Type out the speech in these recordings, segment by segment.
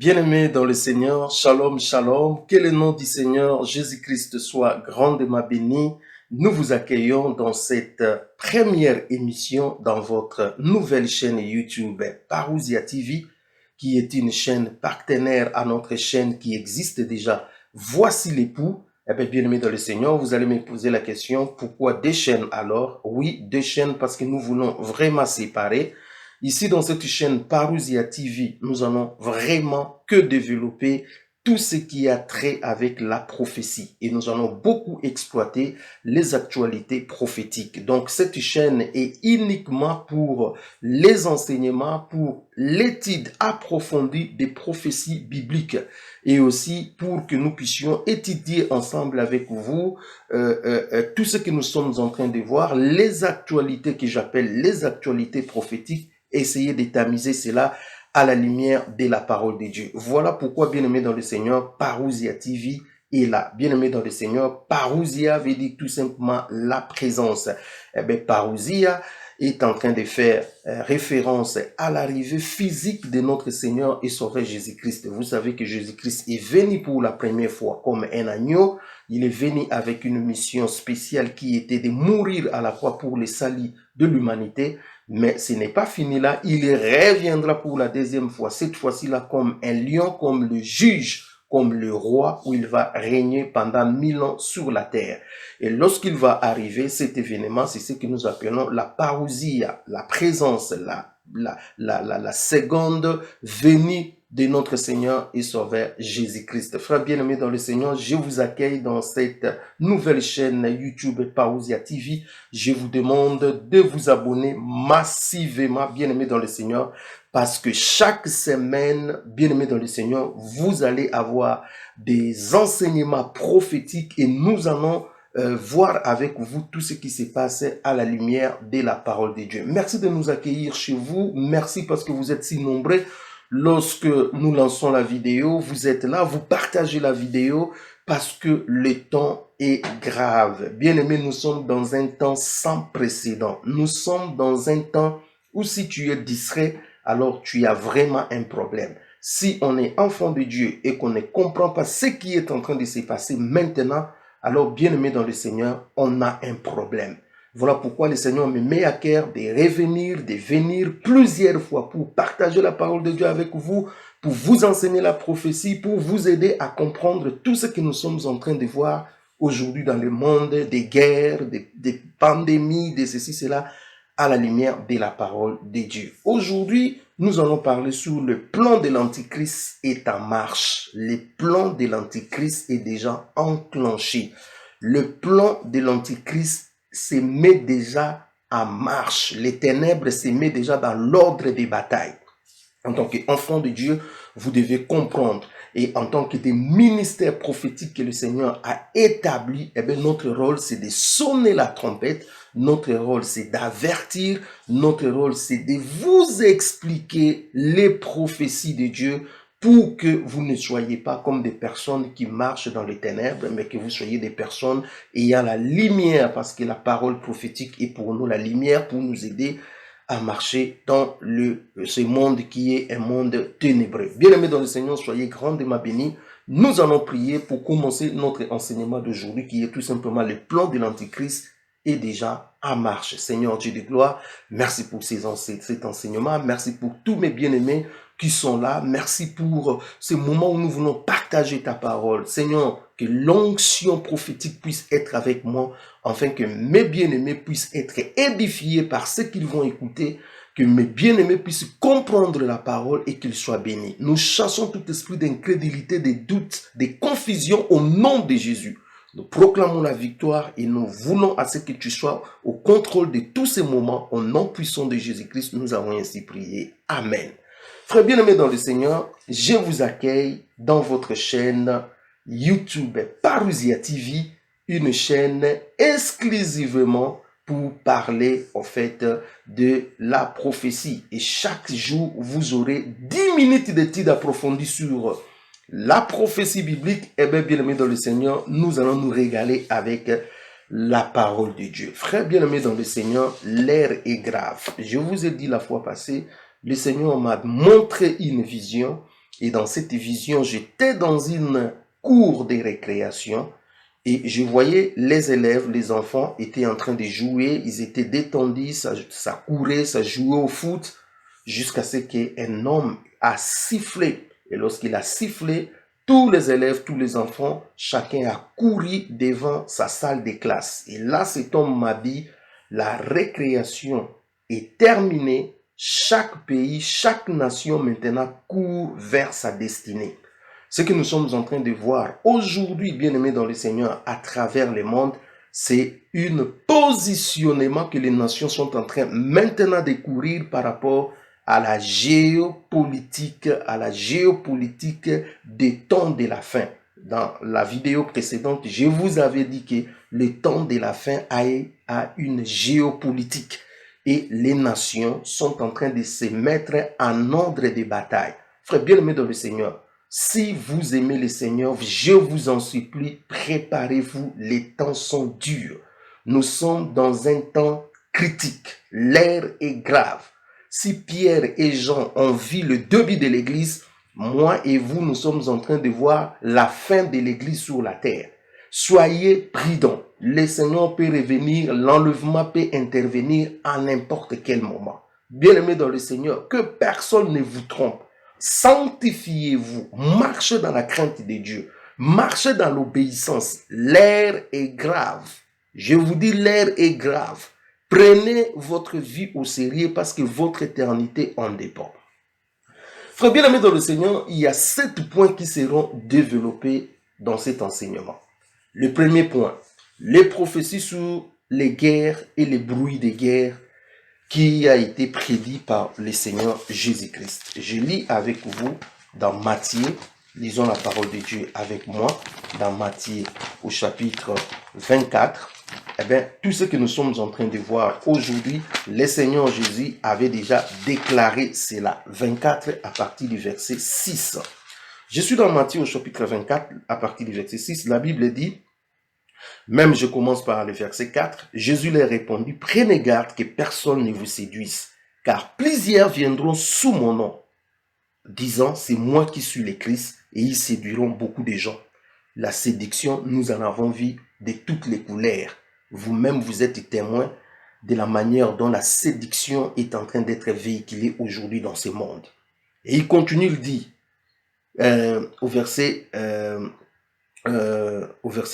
Bien-aimés dans le Seigneur, shalom, shalom, que le nom du Seigneur Jésus-Christ soit grandement béni. Nous vous accueillons dans cette première émission dans votre nouvelle chaîne YouTube Parousia TV, qui est une chaîne partenaire à notre chaîne qui existe déjà. Voici l'époux. Bien-aimés dans le Seigneur, vous allez me poser la question, pourquoi deux chaînes alors? Oui, deux chaînes parce que nous voulons vraiment séparer. Ici, dans cette chaîne Parousia TV, nous allons vraiment que développer tout ce qui a trait avec la prophétie. Et nous allons beaucoup exploiter les actualités prophétiques. Donc, cette chaîne est uniquement pour les enseignements, pour l'étude approfondie des prophéties bibliques. Et aussi pour que nous puissions étudier ensemble avec vous tout ce que nous sommes en train de voir, les actualités que j'appelle les actualités prophétiques. Essayez de tamiser cela à la lumière de la parole de Dieu. Voilà pourquoi, bien-aimé dans le Seigneur, Parousia TV est là. Bien-aimé dans le Seigneur, Parousia veut dire tout simplement la présence. Parousia est en train de faire référence à l'arrivée physique de notre Seigneur et Sauveur Jésus-Christ. Vous savez que Jésus-Christ est venu pour la première fois comme un agneau. Il est venu avec une mission spéciale qui était de mourir à la croix pour le salut de l'humanité. Mais ce n'est pas fini là, il reviendra pour la deuxième fois, cette fois-ci là comme un lion, comme le juge, comme le roi, où il va régner pendant 1000 ans sur la terre. Et lorsqu'il va arriver, cet événement, c'est ce que nous appelons la parousia, la présence, la seconde venue de notre Seigneur et Sauveur Jésus-Christ. Frères bien-aimés dans le Seigneur, je vous accueille dans cette nouvelle chaîne YouTube Parousia TV. Je vous demande de vous abonner massivement, bien-aimés dans le Seigneur, parce que chaque semaine, bien-aimés dans le Seigneur, vous allez avoir des enseignements prophétiques et nous allons voir avec vous tout ce qui se passe à la lumière de la parole de Dieu. Merci de nous accueillir chez vous. Merci parce que vous êtes si nombreux. Lorsque nous lançons la vidéo, vous êtes là, vous partagez la vidéo parce que le temps est grave. Bien-aimés, nous sommes dans un temps sans précédent. Nous sommes dans un temps où si tu es distrait, alors tu as vraiment un problème. Si on est enfant de Dieu et qu'on ne comprend pas ce qui est en train de se passer maintenant, alors bien-aimés dans le Seigneur, on a un problème. Voilà pourquoi le Seigneur me met à cœur de revenir, de venir plusieurs fois pour partager la parole de Dieu avec vous, pour vous enseigner la prophétie, pour vous aider à comprendre tout ce que nous sommes en train de voir aujourd'hui dans le monde, des guerres, des pandémies, de ceci, cela, à la lumière de la parole de Dieu. Aujourd'hui, nous allons parler sur le plan de l'Antichrist est en marche. Le plan de l'Antichrist est déjà enclenché. Le plan de l'Antichrist se met déjà en marche. Les ténèbres se mettent déjà dans l'ordre des batailles. En tant qu'enfant de Dieu, vous devez comprendre. Et en tant que des ministères prophétiques que le Seigneur a établis, notre rôle, c'est de sonner la trompette. Notre rôle, c'est d'avertir. Notre rôle, c'est de vous expliquer les prophéties de Dieu pour que vous ne soyez pas comme des personnes qui marchent dans les ténèbres, mais que vous soyez des personnes ayant la lumière, parce que la parole prophétique est pour nous la lumière, pour nous aider à marcher dans ce monde qui est un monde ténébreux. Bien-aimés dans le Seigneur, soyez grandement bénis. Nous allons prier pour commencer notre enseignement d'aujourd'hui qui est tout simplement le plan de l'Antichrist est déjà en marche. Seigneur Dieu de gloire, merci pour cet enseignement. Merci pour tous mes bien-aimés qui sont là. Merci pour ce moment où nous voulons partager ta parole. Seigneur, que l'onction prophétique puisse être avec moi, afin que mes bien-aimés puissent être édifiés par ce qu'ils vont écouter, que mes bien-aimés puissent comprendre la parole et qu'ils soient bénis. Nous chassons tout esprit d'incrédulité, de doute, de confusion au nom de Jésus. Nous proclamons la victoire et nous voulons à ce que tu sois au contrôle de tous ces moments. Au nom puissant de Jésus-Christ, nous avons ainsi prié. Amen. Frères bien-aimés dans le Seigneur, je vous accueille dans votre chaîne YouTube Parousia TV, une chaîne exclusivement pour parler en fait de la prophétie. Et chaque jour, vous aurez 10 minutes d'études approfondies sur la prophétie biblique. Et bien aimés dans le Seigneur, nous allons nous régaler avec la parole de Dieu. Frères bien-aimés dans le Seigneur, l'ère est grave. Je vous ai dit la fois passée, le Seigneur m'a montré une vision Et dans cette vision, j'étais dans une cour de récréation et je voyais les élèves, les enfants étaient en train de jouer, ils étaient détendus, ça courait, ça jouait au foot, jusqu'à ce qu'un homme a sifflé. Et lorsqu'il a sifflé, tous les élèves, tous les enfants, chacun a couru devant sa salle de classe. Et là, cet homme m'a dit, la récréation est terminée. Chaque pays, chaque nation maintenant court vers sa destinée. Ce que nous sommes en train de voir aujourd'hui, bien-aimés dans le Seigneur, à travers le monde, c'est un positionnement que les nations sont en train maintenant de courir par rapport à la géopolitique des temps de la fin. Dans la vidéo précédente, je vous avais dit que le temps de la fin a une géopolitique et les nations sont en train de se mettre en ordre de bataille. Frère bien-aimé dans le Seigneur, si vous aimez le Seigneur, je vous en supplie, préparez-vous, les temps sont durs. Nous sommes dans un temps critique, l'air est grave. Si Pierre et Jean ont vu le début de l'Église, moi et vous, nous sommes en train de voir la fin de l'Église sur la terre. Soyez prudents. Le Seigneur peut revenir, l'enlèvement peut intervenir à n'importe quel moment. Bien-aimés dans le Seigneur, que personne ne vous trompe. Sanctifiez-vous, marchez dans la crainte de Dieu, marchez dans l'obéissance. L'air est grave. Je vous dis, l'air est grave. Prenez votre vie au sérieux parce que votre éternité en dépend. Frère bien-aimé dans le Seigneur, il y a 7 points qui seront développés dans cet enseignement. Le premier point, les prophéties sur les guerres et les bruits des guerres qui a été prédit par le Seigneur Jésus-Christ. Je lis avec vous dans Matthieu, lisons la parole de Dieu avec moi, dans Matthieu au chapitre 24. Eh bien, tout ce que nous sommes en train de voir aujourd'hui, le Seigneur Jésus avait déjà déclaré cela. 24 à partir du verset 6. Je suis dans Matthieu au chapitre 24 à partir du verset 6. La Bible dit, même je commence par le verset 4, Jésus leur répondit, prenez garde que personne ne vous séduise, car plusieurs viendront sous mon nom, disant, c'est moi qui suis le Christ, et ils séduiront beaucoup de gens. La séduction, nous en avons vu de toutes les couleurs. Vous-même, vous êtes témoin de la manière dont la séduction est en train d'être véhiculée aujourd'hui dans ce monde. Et il continue, il dit, au verset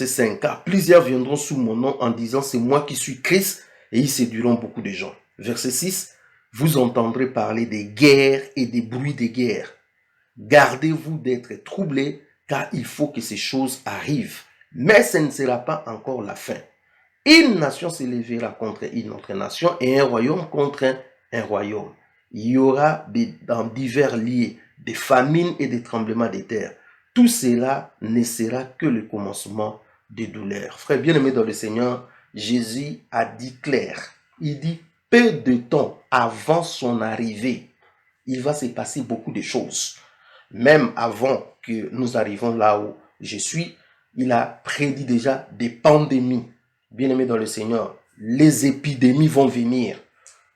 5, car plusieurs viendront sous mon nom en disant, c'est moi qui suis Christ, et ils séduiront beaucoup de gens. Verset 6, vous entendrez parler des guerres et des bruits des guerres. Gardez-vous d'être troublés, car il faut que ces choses arrivent. Mais ce ne sera pas encore la fin. Une nation s'élèvera contre une autre nation et un royaume contre un royaume. Il y aura dans divers lieux des famines et des tremblements de terre. Tout cela ne sera que le commencement des douleurs. Frère bien-aimé dans le Seigneur, Jésus a dit clair. Il dit, peu de temps avant son arrivée, il va se passer beaucoup de choses. Même avant que nous arrivions là où je suis, il a prédit déjà des pandémies. Bien-aimé dans le Seigneur, les épidémies vont venir.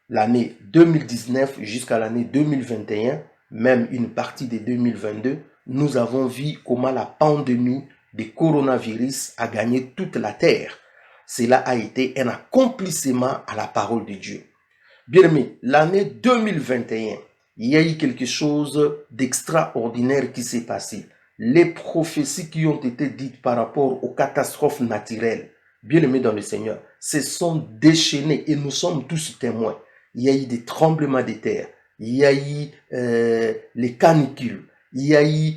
L'année 2019 jusqu'à l'année 2021, même une partie de 2022, nous avons vu comment la pandémie du coronavirus a gagné toute la terre. Cela a été un accomplissement à la parole de Dieu. Bien aimé, l'année 2021, il y a eu quelque chose d'extraordinaire qui s'est passé. Les prophéties qui ont été dites par rapport aux catastrophes naturelles, bien aimé dans le Seigneur, se sont déchaînées et nous sommes tous témoins. Il y a eu des tremblements de terre, il y a eu les canicules, il y a eu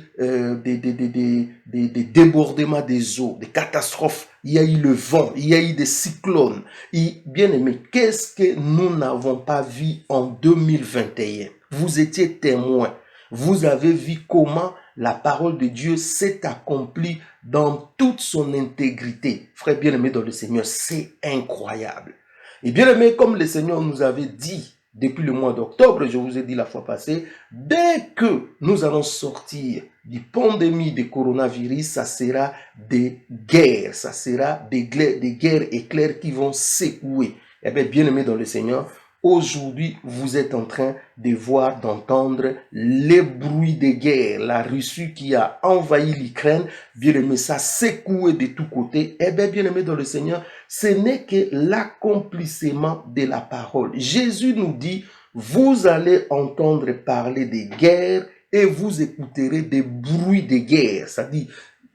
des débordements des eaux, des catastrophes, il y a eu le vent, il y a eu des cyclones. Et bien aimé, qu'est-ce que nous n'avons pas vu en 2021? Vous étiez témoin, vous avez vu comment la parole de Dieu s'est accomplie dans toute son intégrité. Frère bien-aimé dans le Seigneur, c'est incroyable. Et bien aimé, comme le Seigneur nous avait dit depuis le mois d'octobre, je vous ai dit la fois passée, dès que nous allons sortir du pandémie de coronavirus, ça sera des guerres, ça sera des guerres éclairs qui vont secouer. Eh bien, bien aimé dans le Seigneur, aujourd'hui, vous êtes en train de voir, d'entendre les bruits de guerre. La Russie qui a envahi l'Ukraine, bien-aimé, ça secoué de tous côtés. Eh bien, bien-aimé dans le Seigneur, ce n'est que l'accomplissement de la parole. Jésus nous dit, vous allez entendre parler des guerres et vous écouterez des bruits de guerre. C'est-à-dire,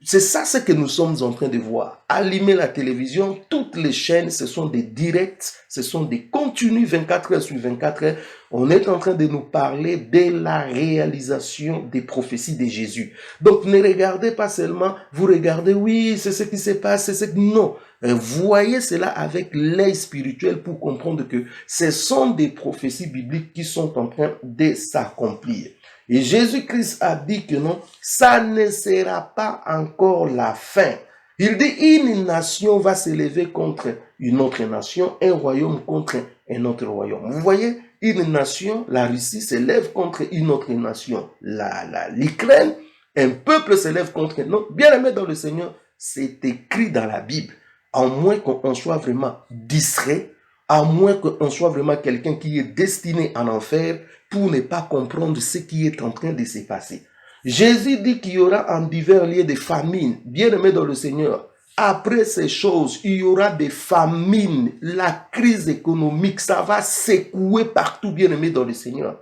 c'est ça ce que nous sommes en train de voir. Allumez la télévision, toutes les chaînes, ce sont des directs, ce sont des contenus 24 heures sur 24 heures. On est en train de nous parler de la réalisation des prophéties de Jésus. Donc ne regardez pas seulement, vous regardez, oui, c'est ce qui se passe, c'est ce que... Non, voyez cela avec l'œil spirituel pour comprendre que ce sont des prophéties bibliques qui sont en train de s'accomplir. Et Jésus-Christ a dit que non, ça ne sera pas encore la fin. Il dit, une nation va s'élever contre une autre nation, un royaume contre un autre royaume. Vous voyez, une nation, la Russie, s'élève contre une autre nation. L'Ukraine, un peuple s'élève contre un autre. Bien aimé dans le Seigneur, c'est écrit dans la Bible. À moins qu'on soit vraiment distrait, à moins qu'on soit vraiment quelqu'un qui est destiné à l'enfer, pour ne pas comprendre ce qui est en train de se passer. Jésus dit qu'il y aura en divers lieux des famines. Bien-aimés dans le Seigneur, après ces choses, il y aura des famines. La crise économique, ça va secouer partout, bien-aimés dans le Seigneur.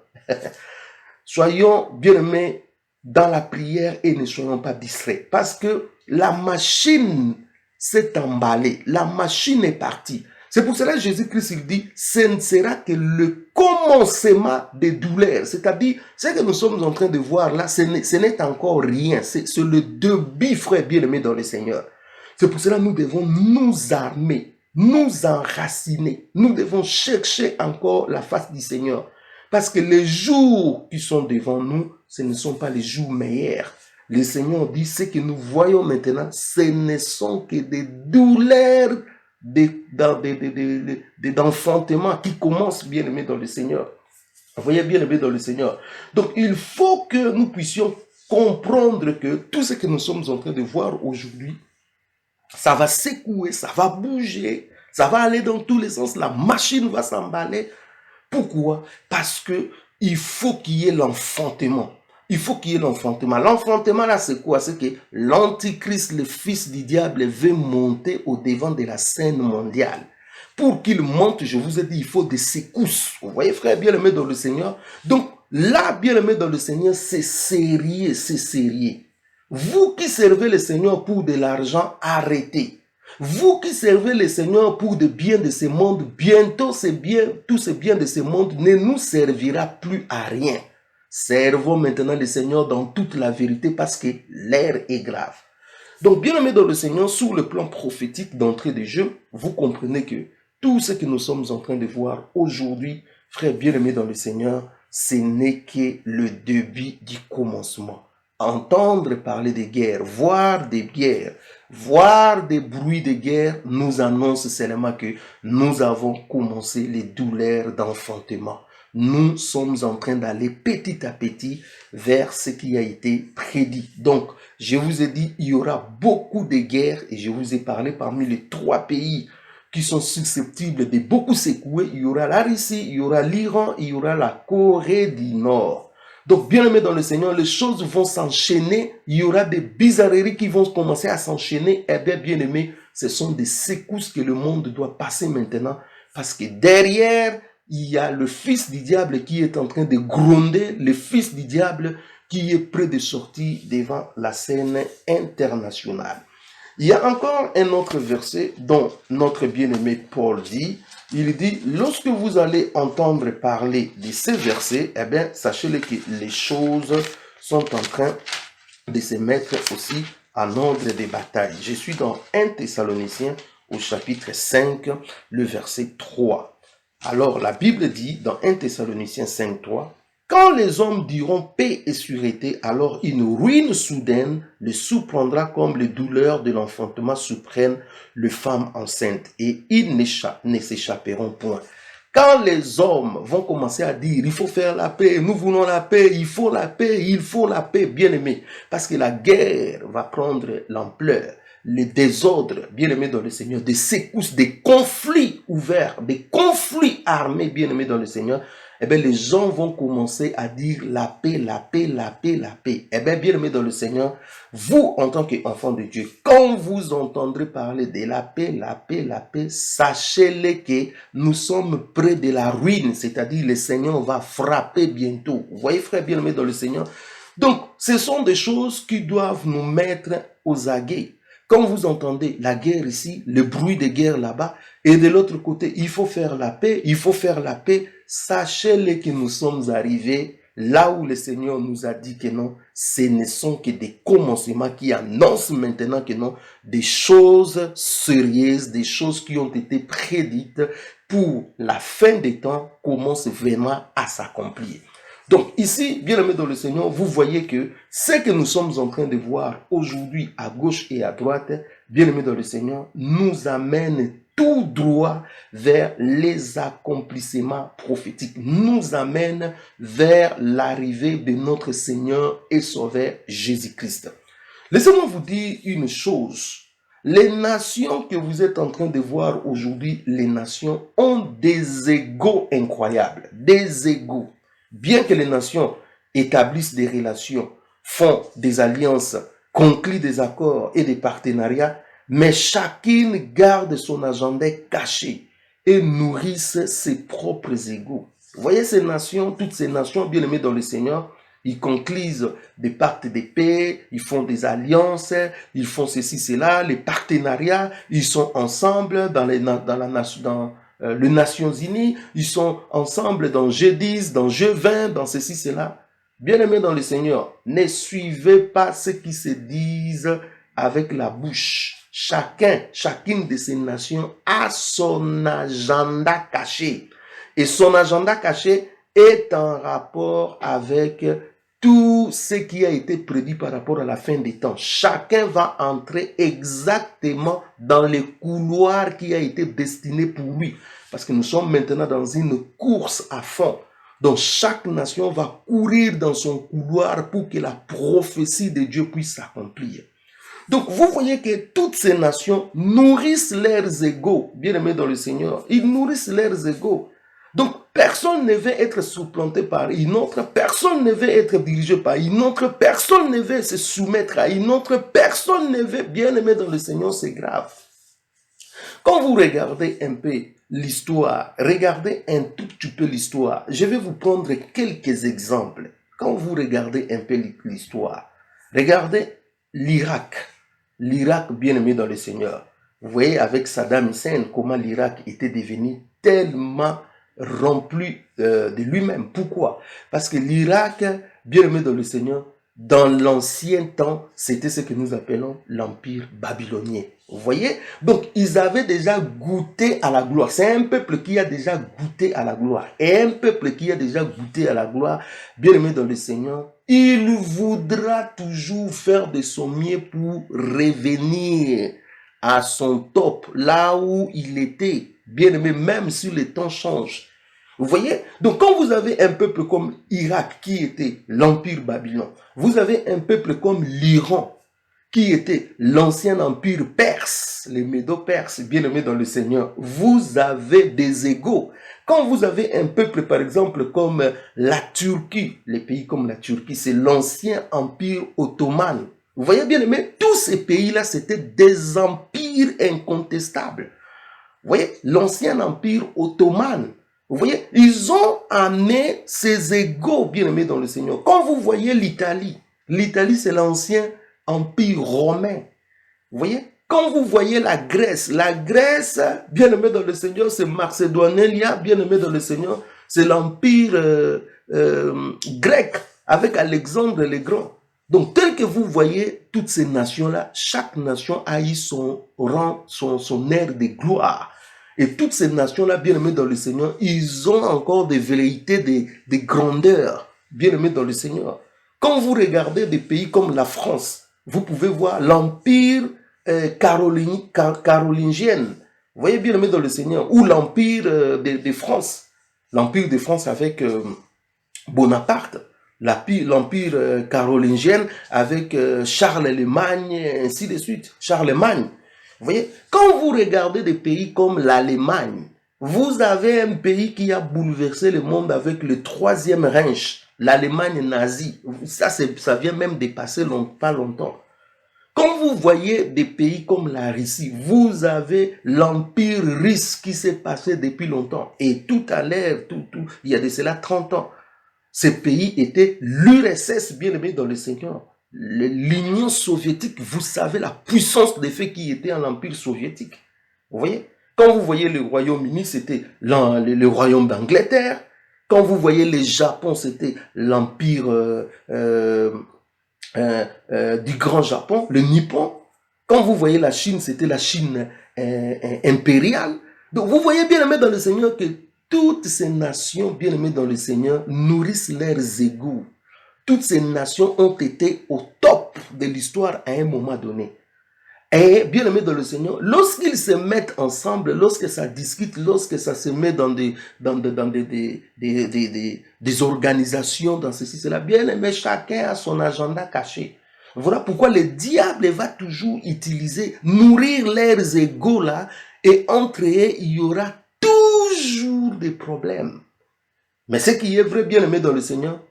Soyons bien-aimés dans la prière et ne soyons pas distraits. Parce que la machine s'est emballée. La machine est partie. C'est pour cela que Jésus-Christ il dit, ce ne sera que le commencement des douleurs. C'est-à-dire, ce que nous sommes en train de voir là, ce n'est encore rien. C'est le début, frère bien-aimé dans le Seigneur. C'est pour cela que nous devons nous armer, nous enraciner. Nous devons chercher encore la face du Seigneur. Parce que les jours qui sont devant nous, ce ne sont pas les jours meilleurs. Le Seigneur dit, ce que nous voyons maintenant, ce ne sont que des douleurs d'enfantement qui commence bien aimé dans le Seigneur. Vous voyez, bien aimé dans le Seigneur. Donc il faut que nous puissions comprendre que tout ce que nous sommes en train de voir aujourd'hui, ça va secouer, ça va bouger, ça va aller dans tous les sens, la machine va s'emballer. Pourquoi? Parce que il faut qu'il y ait l'enfantement. Il faut qu'il y ait l'enfantement. L'enfantement, là, c'est quoi? C'est que l'Antichrist, le fils du diable, veut monter au devant de la scène mondiale. Pour qu'il monte, je vous ai dit, il faut des secousses. Vous voyez, frère, bien-aimé dans le Seigneur. Donc, là, bien-aimé dans le Seigneur, c'est sérieux, c'est sérieux. Vous qui servez le Seigneur pour de l'argent, arrêtez. Vous qui servez le Seigneur pour des biens de ce monde, bientôt tous ces biens de ce monde ne nous servira plus à rien. Servons maintenant le Seigneur dans toute la vérité parce que l'heure est grave. Donc, bien aimé dans le Seigneur, sur le plan prophétique d'entrée de jeu, vous comprenez que tout ce que nous sommes en train de voir aujourd'hui, frère bien aimé dans le Seigneur, ce n'est que le début du commencement. Entendre parler des guerres, voir des guerres, voir des bruits de guerre nous annonce seulement que nous avons commencé les douleurs d'enfantement. Nous sommes en train d'aller petit à petit vers ce qui a été prédit. Donc, je vous ai dit, il y aura beaucoup de guerres et je vous ai parlé parmi les 3 pays qui sont susceptibles de beaucoup secouer. Il y aura la Russie, il y aura l'Iran, il y aura la Corée du Nord. Donc, bien aimé dans le Seigneur, les choses vont s'enchaîner. Il y aura des bizarreries qui vont commencer à s'enchaîner. Eh bien, bien aimé, ce sont des secousses que le monde doit passer maintenant. Parce que derrière, il y a le fils du diable qui est en train de gronder, le fils du diable qui est prêt de sortir devant la scène internationale. Il y a encore un autre verset dont notre bien-aimé Paul dit, il dit, lorsque vous allez entendre parler de ces versets, eh bien, sachez-le que les choses sont en train de se mettre aussi en ordre de bataille. Je suis dans 1 Thessaloniciens au chapitre 5, le verset 3. Alors, la Bible dit dans 1 Thessaloniciens 5, 3, quand les hommes diront paix et sûreté, alors une ruine soudaine les surprendra comme les douleurs de l'enfantement surprennent les femmes enceintes et ils ne s'échapperont point. Quand les hommes vont commencer à dire, il faut faire la paix, nous voulons la paix, il faut la paix, bien aimé, parce que la guerre va prendre l'ampleur. les désordres, bien-aimés dans le Seigneur, des secousses, des conflits ouverts, des conflits armés, bien-aimés dans le Seigneur, eh bien, les gens vont commencer à dire la paix, la paix, la paix, la paix. Eh bien, bien-aimés dans le Seigneur, vous, en tant qu'enfants de Dieu, quand vous entendrez parler de la paix, la paix, la paix, sachez-le que nous sommes près de la ruine, c'est-à-dire le Seigneur va frapper bientôt. Vous voyez, frère bien-aimé dans le Seigneur? Donc, ce sont des choses qui doivent nous mettre aux aguets. Quand vous entendez la guerre ici, le bruit de guerre là-bas, et de l'autre côté, il faut faire la paix, il faut faire la paix, sachez-le que nous sommes arrivés là où le Seigneur nous a dit que non, ce ne sont que des commencements qui annoncent maintenant que non, des choses sérieuses, des choses qui ont été prédites pour la fin des temps commencent vraiment à s'accomplir. Donc ici, bien-aimés dans le Seigneur, vous voyez que ce que nous sommes en train de voir aujourd'hui à gauche et à droite, bien-aimés dans le Seigneur, nous amène tout droit vers les accomplissements prophétiques, nous amène vers l'arrivée de notre Seigneur et Sauveur Jésus-Christ. Laissez-moi vous dire une chose. Les nations que vous êtes en train de voir aujourd'hui, les nations ont des égos incroyables, des égos. Bien que les nations établissent des relations, font des alliances, concluent des accords et des partenariats, mais chacune garde son agenda caché et nourrissent ses propres égos. Vous voyez ces nations, toutes ces nations bien aimées dans le Seigneur, ils concluent des pactes de paix, ils font des alliances, ils font ceci, cela, les partenariats, ils sont ensemble dans les Nations Unies, ils sont ensemble dans G10, dans G20, dans ceci, cela. Bien-aimés dans le Seigneur, ne suivez pas ce qui se disent avec la bouche. Chacune de ces nations a son agenda caché. Et son agenda caché est en rapport avec tout ce qui a été prédit par rapport à la fin des temps. Chacun va entrer exactement dans les couloirs qui a été destiné pour lui. Parce que nous sommes maintenant dans une course à fond. Donc chaque nation va courir dans son couloir pour que la prophétie de Dieu puisse s'accomplir. Donc vous voyez que toutes ces nations nourrissent leurs égos, bien aimés dans le Seigneur. Ils nourrissent leurs égos. Donc, personne ne veut être supplanté par une autre, personne ne veut être dirigé par une autre, personne ne veut se soumettre à une autre, personne ne veut bien aimer dans le Seigneur, c'est grave. Quand vous regardez un peu l'histoire, regardez un tout petit peu l'histoire, je vais vous prendre quelques exemples. Quand vous regardez un peu l'histoire, regardez l'Irak bien aimé dans le Seigneur. Vous voyez avec Saddam Hussein comment l'Irak était devenu tellement rempli de lui-même. Pourquoi? Parce que l'Irak, bien aimé dans le Seigneur, dans l'ancien temps, c'était ce que nous appelons l'Empire babylonien. Vous voyez? Donc, ils avaient déjà goûté à la gloire. C'est un peuple qui a déjà goûté à la gloire. Et un peuple qui a déjà goûté à la gloire, bien aimé dans le Seigneur, il voudra toujours faire de son mieux pour revenir à son top, là où il était. Bien aimé, même si le temps change. Vous voyez? Donc, quand vous avez un peuple comme Irak, qui était l'Empire Babylone, vous avez un peuple comme l'Iran, qui était l'ancien empire perse, les Médo-Perses, bien aimés dans le Seigneur, vous avez des égaux. Quand vous avez un peuple, par exemple, comme la Turquie, les pays comme la Turquie, c'est l'ancien empire ottoman. Vous voyez bien aimé, tous ces pays-là, c'était des empires incontestables. Vous voyez, l'ancien empire ottoman. Vous voyez, ils ont amené ces égaux bien aimés dans le Seigneur. Quand vous voyez l'Italie, l'Italie c'est l'ancien empire romain. Vous voyez, quand vous voyez la Grèce, bien aimé dans le Seigneur, c'est Macédoine, bien aimé dans le Seigneur, c'est l'empire grec avec Alexandre le Grand. Donc, tel que vous voyez toutes ces nations-là, chaque nation a eu son rang, son aire de gloire. Et toutes ces nations-là, bien aimées dans le Seigneur, ils ont encore des velléités, des grandeurs, bien aimées dans le Seigneur. Quand vous regardez des pays comme la France, vous pouvez voir l'empire carolingien. Vous voyez, bien aimé dans le Seigneur, ou l'empire de France. L'empire de France avec Bonaparte. l'empire carolingien avec Charlemagne, et ainsi de suite. Charlemagne. Vous voyez, quand vous regardez des pays comme l'Allemagne, vous avez un pays qui a bouleversé le monde avec le Troisième Reich, l'Allemagne nazie. Ça vient même dépasser pas longtemps. Quand vous voyez des pays comme la Russie, vous avez l'empire russe qui s'est passé depuis longtemps. Et tout à l'heure, il y a de cela 30 ans, ces pays étaient l'URSS, bien aimé dans le Seigneur. L'Union soviétique, vous savez la puissance des faits qui était en l'empire soviétique. Vous voyez? Quand vous voyez le Royaume-Uni, c'était le royaume d'Angleterre. Quand vous voyez le Japon, c'était l'empire du Grand Japon, le Nippon. Quand vous voyez la Chine, c'était la Chine impériale. Donc vous voyez bien aimé dans le Seigneur que toutes ces nations, bien aimées dans le Seigneur, nourrissent leurs égos. Toutes ces nations ont été au top de l'histoire à un moment donné. Et bien aimé dans le Seigneur, lorsqu'ils se mettent ensemble, lorsque ça discute, lorsque ça se met dans des organisations, dans ceci, cela, bien aimé, chacun a son agenda caché. Voilà pourquoi le diable va toujours utiliser, nourrir leurs égos là, et entre eux, il y aura toujours des problèmes. Mais ce qui est vrai, bien aimé dans le Seigneur,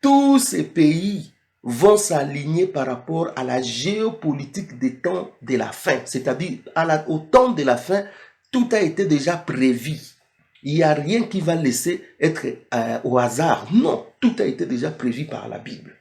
tous ces pays vont s'aligner par rapport à la géopolitique des temps de la fin. C'est-à-dire, au temps de la fin, tout a été déjà prévu. Il n'y a rien qui va laisser être au hasard. Non, tout a été déjà prévu par la Bible.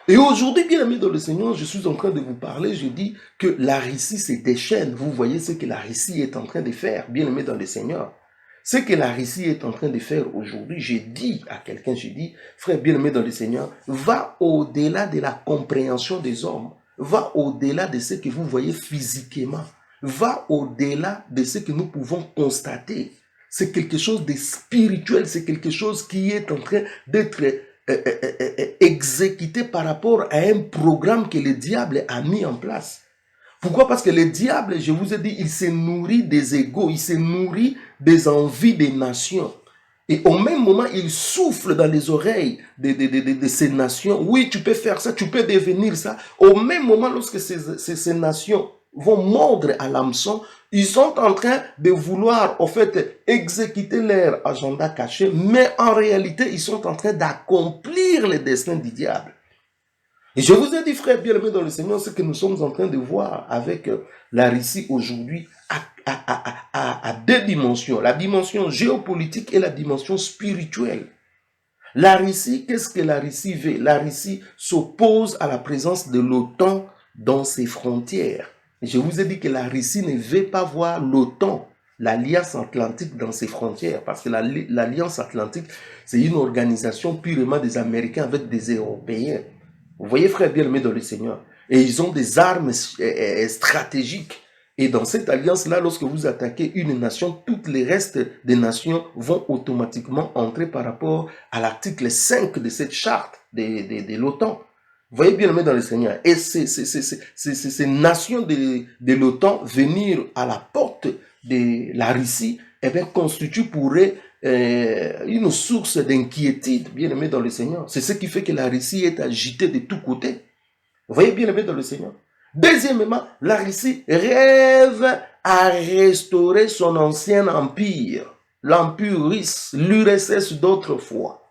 Et aujourd'hui, bien aimé dans le Seigneur, je suis en train de vous parler, je dis que la Russie se déchaîne. Vous voyez ce que la Russie est en train de faire, bien aimé dans le Seigneur. Ce que la Russie est en train de faire aujourd'hui, j'ai dit à quelqu'un, j'ai dit, frère bien-aimé dans le Seigneur, va au-delà de la compréhension des hommes, va au-delà de ce que vous voyez physiquement, va au-delà de ce que nous pouvons constater. C'est quelque chose de spirituel, c'est quelque chose qui est en train d'être exécuté par rapport à un programme que le diable a mis en place. Pourquoi? Parce que le diable, je vous ai dit, il se nourrit des égos, il se nourrit des envies des nations. Et au même moment, il souffle dans les oreilles de ces nations. Oui, tu peux faire ça, tu peux devenir ça. Au même moment, lorsque ces nations vont mordre à l'hameçon, ils sont en train de vouloir, en fait, exécuter leur agenda caché, mais en réalité, ils sont en train d'accomplir le destin du diable. Et je vous ai dit, frère bien-aimé dans le Seigneur, ce que nous sommes en train de voir avec la Russie aujourd'hui à deux dimensions. La dimension géopolitique et la dimension spirituelle. La Russie, qu'est-ce que la Russie veut? La Russie s'oppose à la présence de l'OTAN dans ses frontières. Et je vous ai dit que la Russie ne veut pas voir l'OTAN, l'Alliance Atlantique, dans ses frontières. Parce que l'Alliance Atlantique, c'est une organisation purement des Américains avec des Européens. Vous voyez, frère bien-aimé dans le Seigneur. Et ils ont des armes stratégiques. Et dans cette alliance-là, lorsque vous attaquez une nation, toutes les restes des nations vont automatiquement entrer par rapport à l'article 5 de cette charte de l'OTAN. Vous voyez, bien-aimé dans le Seigneur. Et ces nations de l'OTAN venir à la porte de la Russie, eh bien, constituent pour eux une source d'inquiétude, bien aimé dans le Seigneur. C'est ce qui fait que la Russie est agitée de tous côtés. Vous voyez, bien aimé dans le Seigneur. Deuxièmement, la Russie rêve à restaurer son ancien empire, l'empire russe, l'URSS d'autrefois.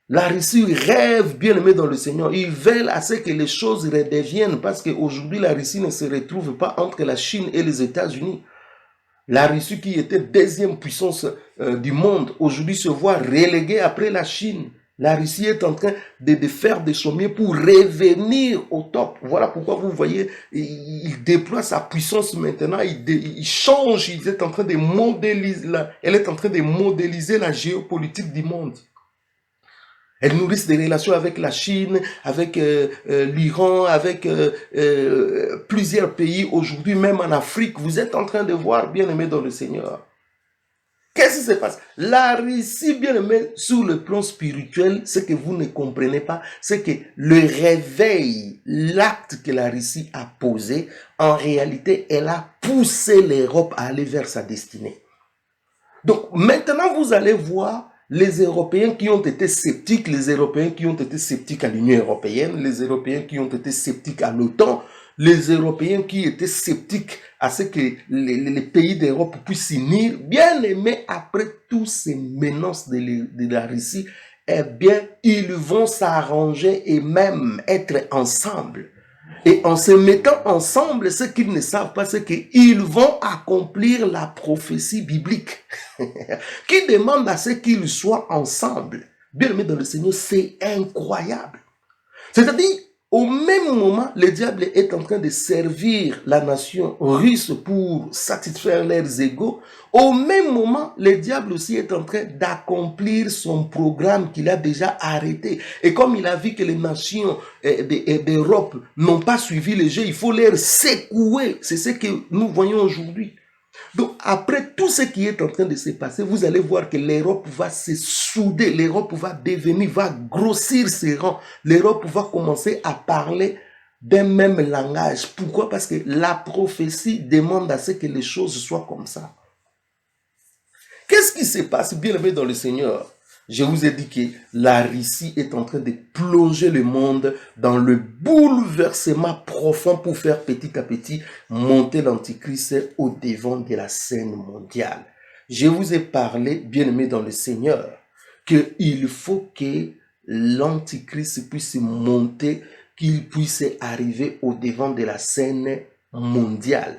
La Russie rêve, bien aimé dans le Seigneur. Ils veulent à ce que les choses redeviennent, parce qu'aujourd'hui, la Russie ne se retrouve pas entre la Chine et les États-Unis. La Russie, qui était deuxième puissance du monde, aujourd'hui se voit reléguée après la Chine. La Russie est en train de faire des sommets pour revenir au top. Voilà pourquoi vous voyez, il déploie sa puissance maintenant, il change, il est en train de modéliser, elle est en train de modéliser la géopolitique du monde. Elles nourrissent des relations avec la Chine, avec l'Iran, avec plusieurs pays aujourd'hui, même en Afrique. Vous êtes en train de voir, bien aimé dans le Seigneur. Qu'est-ce qui se passe? La Russie, bien aimé, sur le plan spirituel, ce que vous ne comprenez pas, c'est que le réveil, l'acte que la Russie a posé, en réalité, elle a poussé l'Europe à aller vers sa destinée. Donc, maintenant, vous allez voir Les Européens qui ont été sceptiques, les Européens qui ont été sceptiques à l'Union européenne, les Européens qui ont été sceptiques à l'OTAN, les Européens qui étaient sceptiques à ce que les pays d'Europe puissent s'unir, bien aimés, après tous ces menaces de la Russie, eh bien, ils vont s'arranger et même être ensemble. Et en se mettant ensemble, ce qu'ils ne savent pas, c'est qu'ils vont accomplir la prophétie biblique qui demande à ce qu'ils soient ensemble. Bien aimé dans le Seigneur, c'est incroyable. C'est-à-dire, au même moment, le diable est en train de servir la nation russe pour satisfaire leurs égos. Au même moment, le diable aussi est en train d'accomplir son programme qu'il a déjà arrêté. Et comme il a vu que les nations d'Europe n'ont pas suivi le jeu, il faut les secouer. C'est ce que nous voyons aujourd'hui. Donc, après tout ce qui est en train de se passer, vous allez voir que l'Europe va se souder, l'Europe va devenir, va grossir ses rangs, l'Europe va commencer à parler d'un même langage. Pourquoi? Parce que la prophétie demande à ce que les choses soient comme ça. Qu'est-ce qui se passe, bien aimé dans le Seigneur? Je vous ai dit que la Russie est en train de plonger le monde dans le bouleversement profond pour faire petit à petit monter l'Antichrist au devant de la scène mondiale. Je vous ai parlé, bien aimé dans le Seigneur, qu'il faut que l'Antichrist puisse monter, qu'il puisse arriver au devant de la scène mondiale.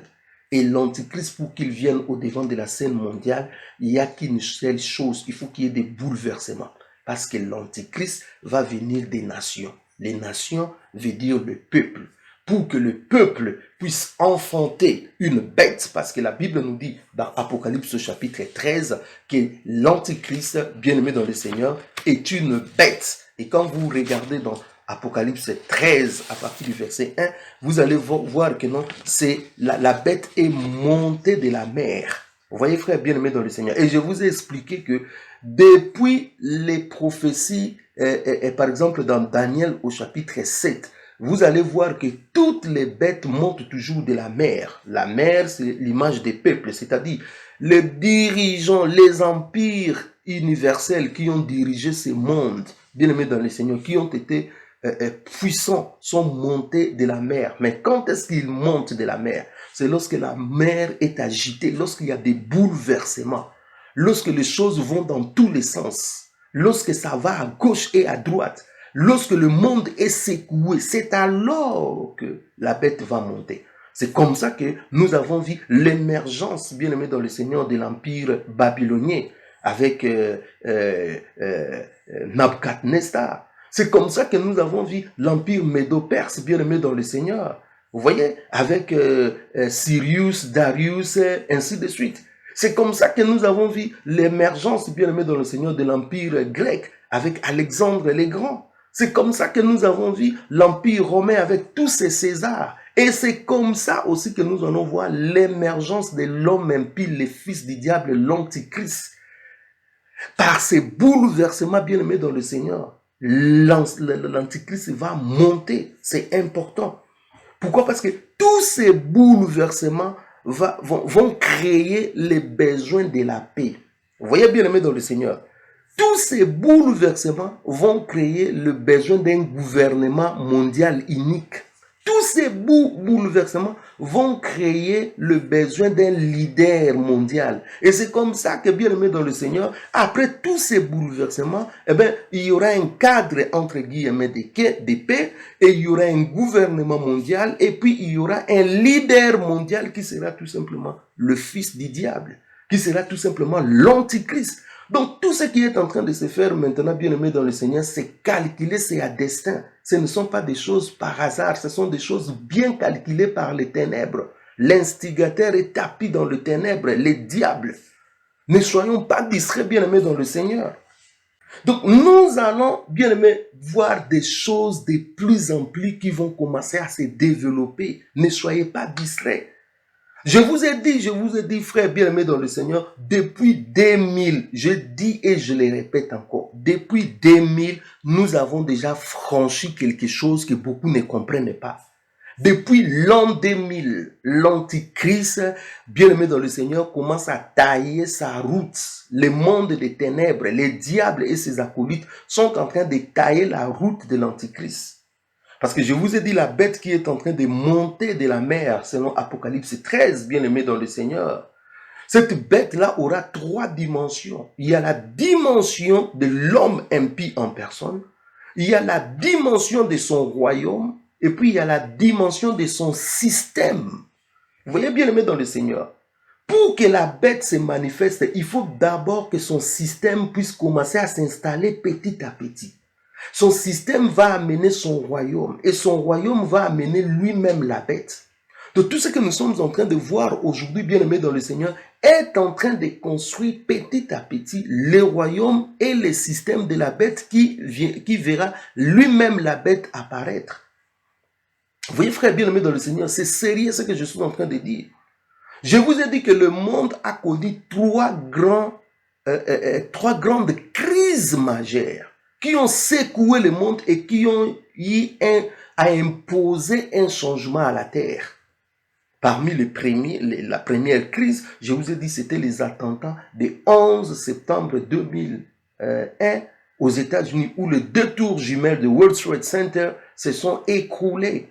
Et l'Antichrist, pour qu'il vienne au devant de la scène mondiale, il n'y a qu'une seule chose, il faut qu'il y ait des bouleversements. Parce que l'Antichrist va venir des nations. Les nations veut dire le peuple. Pour que le peuple puisse enfanter une bête, parce que la Bible nous dit dans Apocalypse chapitre 13 que l'Antichrist, bien aimé dans le Seigneur, est une bête. Et quand vous regardez dans Apocalypse 13, à partir du verset 1, vous allez voir que non, c'est la bête est montée de la mer. Vous voyez, frère bien-aimé dans le Seigneur. Et je vous ai expliqué que depuis les prophéties, par exemple dans Daniel au chapitre 7, vous allez voir que toutes les bêtes montent toujours de la mer. La mer, c'est l'image des peuples, c'est-à-dire les dirigeants, les empires universels qui ont dirigé ce monde, bien-aimé dans le Seigneur, qui ont été puissants, sont montés de la mer. Mais quand est-ce qu'ils montent de la mer? C'est lorsque la mer est agitée, lorsqu'il y a des bouleversements, lorsque les choses vont dans tous les sens, lorsque ça va à gauche et à droite, lorsque le monde est secoué, c'est alors que la bête va monter. C'est comme ça que nous avons vu l'émergence, bien aimé dans le Seigneur, de l'empire babylonien avec Nabucodonosor. C'est comme ça que nous avons vu l'empire médo-perse, bien aimé dans le Seigneur. Vous voyez, avec Sirius, Darius, ainsi de suite. C'est comme ça que nous avons vu l'émergence, bien aimé dans le Seigneur, de l'empire grec, avec Alexandre le Grand. C'est comme ça que nous avons vu l'empire romain avec tous ces Césars. Et c'est comme ça aussi que nous allons voir l'émergence de l'homme impie, le fils du diable, l'antichrist. Par ces bouleversements, bien aimé dans le Seigneur, l'antichrist va monter. C'est important. Pourquoi? Parce que tous ces bouleversements vont créer les besoins de la paix. Vous voyez, bien aimé dans le Seigneur, tous ces bouleversements vont créer le besoin d'un gouvernement mondial unique. Tous ces bouleversements vont créer le besoin d'un leader mondial. Et c'est comme ça que, bien aimé dans le Seigneur, après tous ces bouleversements, eh bien, il y aura un cadre, entre guillemets, de paix, et il y aura un gouvernement mondial, et puis il y aura un leader mondial qui sera tout simplement le fils du diable, qui sera tout simplement l'antichrist. Donc, tout ce qui est en train de se faire maintenant, bien aimé dans le Seigneur, c'est calculé, c'est à destin. Ce ne sont pas des choses par hasard, ce sont des choses bien calculées par les ténèbres. L'instigateur est tapis dans le ténèbre, les diables. Ne soyons pas distraits, bien aimés dans le Seigneur. Donc, nous allons, bien aimés, voir des choses de plus en plus qui vont commencer à se développer. Ne soyez pas distraits. Je vous ai dit, frère bien-aimé dans le Seigneur, depuis 2000, je dis et je le répète encore, depuis 2000, nous avons déjà franchi quelque chose que beaucoup ne comprennent pas. Depuis l'an 2000, l'Antichrist, bien-aimé dans le Seigneur, commence à tailler sa route. Le monde des ténèbres, les diables et ses acolytes sont en train de tailler la route de l'Antichrist. Parce que je vous ai dit, la bête qui est en train de monter de la mer, selon Apocalypse 13, bien-aimé dans le Seigneur, cette bête-là aura 3 dimensions. Il y a la dimension de l'homme impie en personne, il y a la dimension de son royaume, et puis il y a la dimension de son système. Vous voyez bien aimé dans le Seigneur. Pour que la bête se manifeste, il faut d'abord que son système puisse commencer à s'installer petit à petit. Son système va amener son royaume, et son royaume va amener lui-même la bête. Donc tout ce que nous sommes en train de voir aujourd'hui, bien aimé dans le Seigneur, est en train de construire petit à petit le royaume et le système de la bête qui verra lui-même la bête apparaître. Vous voyez, frère bien-aimé dans le Seigneur, c'est sérieux ce que je suis en train de dire. Je vous ai dit que le monde a connu 3 grandes crises majeures qui ont secoué le monde et qui ont eu à imposer un changement à la terre. Parmi la première crise, je vous ai dit, c'était les attentats du 11 septembre 2001 aux États-Unis, où les 2 tours jumelles de World Trade Center se sont écroulées.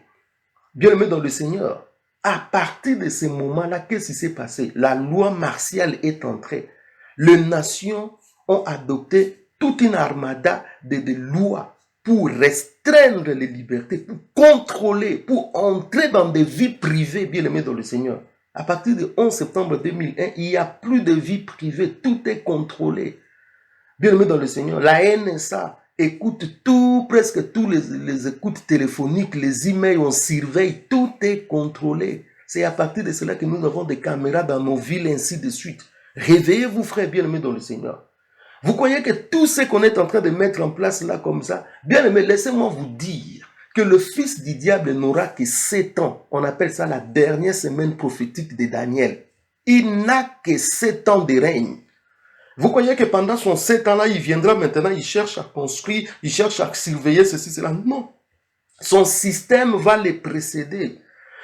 Bien-aimé dans le Seigneur, à partir de ce moment-là, qu'est-ce qui s'est passé? La loi martiale est entrée. Les nations ont adopté toute une armada de lois pour restreindre les libertés, pour contrôler, pour entrer dans des vies privées, bien-aimés dans le Seigneur. À partir du 11 septembre 2001, il n'y a plus de vie privée, tout est contrôlé. Bien-aimés dans le Seigneur, la NSA écoute presque tous les écoutes téléphoniques, les emails, on surveille, tout est contrôlé. C'est à partir de cela que nous avons des caméras dans nos villes, ainsi de suite. Réveillez-vous, frères bien-aimés dans le Seigneur. Vous croyez que tout ce qu'on est en train de mettre en place là comme ça, bien aimé, laissez-moi vous dire que le fils du diable n'aura que 7 ans. On appelle ça la dernière semaine prophétique de Daniel. Il n'a que 7 ans de règne. Vous croyez que pendant son 7 ans là, il viendra maintenant, il cherche à construire, il cherche à surveiller ceci, cela. Non. Son système va le précéder.